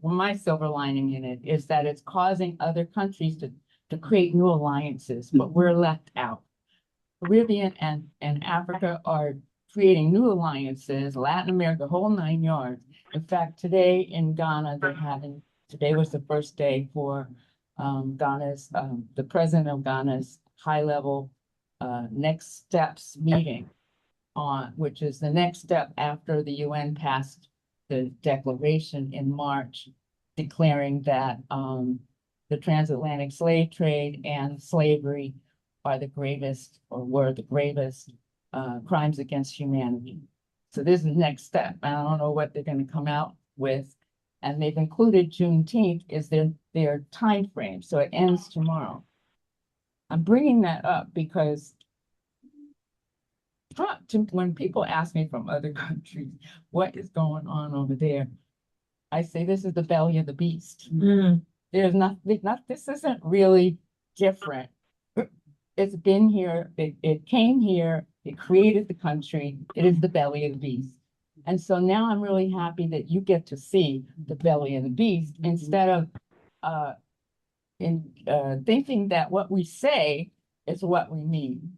S22: my silver lining in it is that it's causing other countries to create new alliances, but we're left out. Caribbean and Africa are creating new alliances, Latin America, whole 9 yards. In fact, today in Ghana, today was the first day for the president of Ghana's high-level next steps meeting which is the next step after the UN passed the declaration in March, declaring that the transatlantic slave trade and slavery are the gravest, or were the gravest, crimes against humanity. So this is the next step. I don't know what they're going to come out with. And they've included Juneteenth is their time frame. So it ends tomorrow. I'm bringing that up because when people ask me from other countries, what is going on over there? I say, this is the belly of the beast. There's this isn't really different. It's been here. It came here. It created the country. It is the belly of the beast. And so now I'm really happy that you get to see the belly of the beast instead of thinking that what we say is what we mean.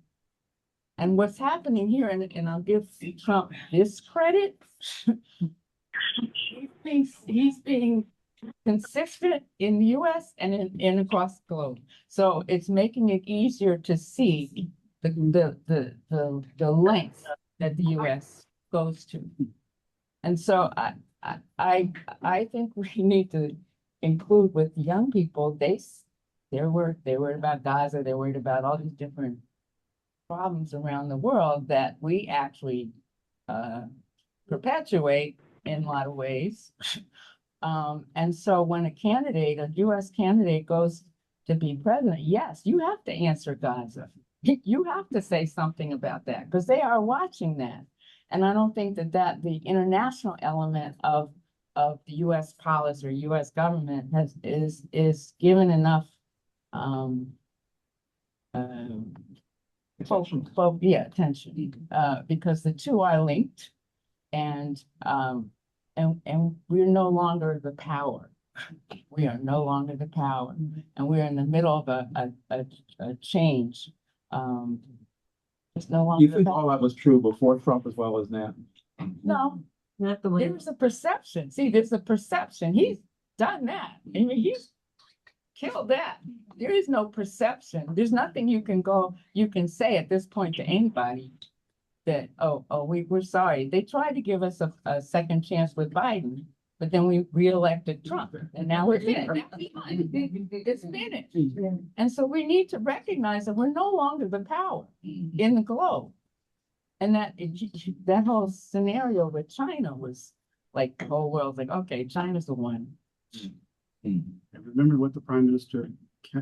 S22: And what's happening here, and I'll give Trump this credit, he's being consistent in the US and across the globe. So it's making it easier to see the length that the US goes to. And so I think we need to include with young people, they're worried about Gaza, they're worried about all these different problems around the world that we actually perpetuate in a lot of ways. And so when a US candidate goes to be president, yes, you have to answer Gaza. You have to say something about that because they are watching that. And I don't think that the international element of the US policy or US government is given enough attention because the two are linked, and we're no longer the power. We are no longer the power, and we're in the middle of a change. It's no longer.
S2: You think all that was true before Trump as well as now?
S22: No, not the way. There's a perception. See, there's a perception. He's done that. I mean, he's killed that. There is no perception. There's nothing you can say at this point to anybody that, we're sorry. They tried to give us a second chance with Biden, but then we reelected Trump, and now we're finished. It's finished. And so we need to recognize that we're no longer the power in the globe. And that whole scenario with China was like the whole world's like, okay, China's the one.
S3: And remember what the Prime Minister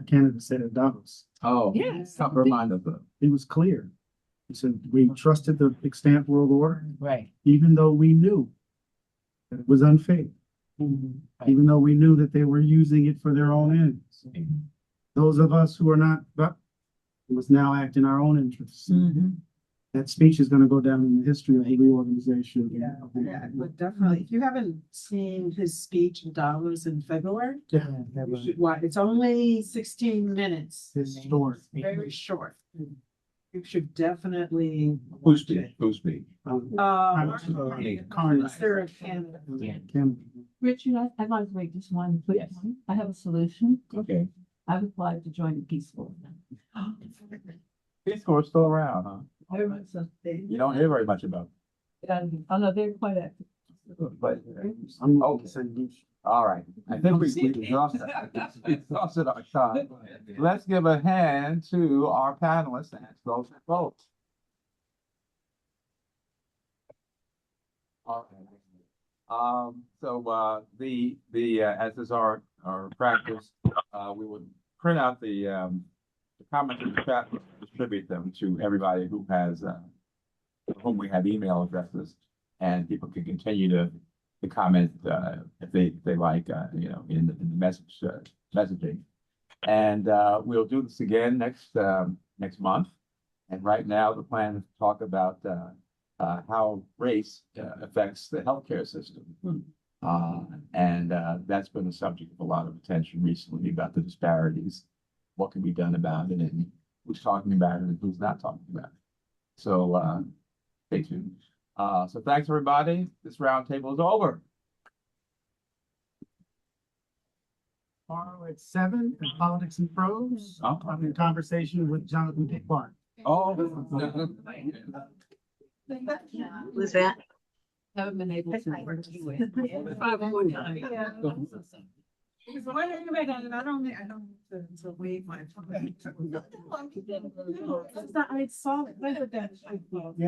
S3: Canada said at Davos.
S2: Oh,
S22: yes.
S2: Remind us of.
S3: He was clear. He said, we trusted the extant world order,
S22: right?
S3: Even though we knew that it was unfair,
S22: right.
S3: Even though we knew that they were using it for their own ends. Those of us who are not, but must now act in our own interests. That speech is going to go down in the history of the reorganization.
S15: Yeah, but definitely. If you haven't seen his speech in Davos in February, you should watch. It's only 16 minutes.
S3: His story.
S15: Very short. You should definitely.
S2: Who's speak?
S15: Minister of Canada.
S13: Richard, I'd like to make just one quick point. I have a solution.
S2: Okay.
S13: I've applied to join the Peace Corps.
S2: Peace Corps is still around, huh?
S13: Very much so.
S2: You don't hear very much about
S13: Oh no, they're quite active.
S2: But I'm all right. I think we exhausted our time. Let's give a hand to our panelists and those that vote. All right. So as is our practice, we would print out the comments in the chat, distribute them to everybody who has whom we have email addresses, and people can continue to to comment if they like, in the message messaging. And we'll do this again next month. And right now, the plan is to talk about how race affects the healthcare system. And that's been a subject of a lot of attention recently about the disparities, what can be done about it, and who's talking about it and who's not talking about it. So stay tuned. So thanks, everybody. This roundtable is over.
S3: Tomorrow at 7 in Politics and Prose. I'm in conversation with Jonathan Pickbart.
S2: Oh.
S1: Who's that?
S13: Haven't been able to work you with.
S15: Because when I hear about it, I don't to wait my. I saw it.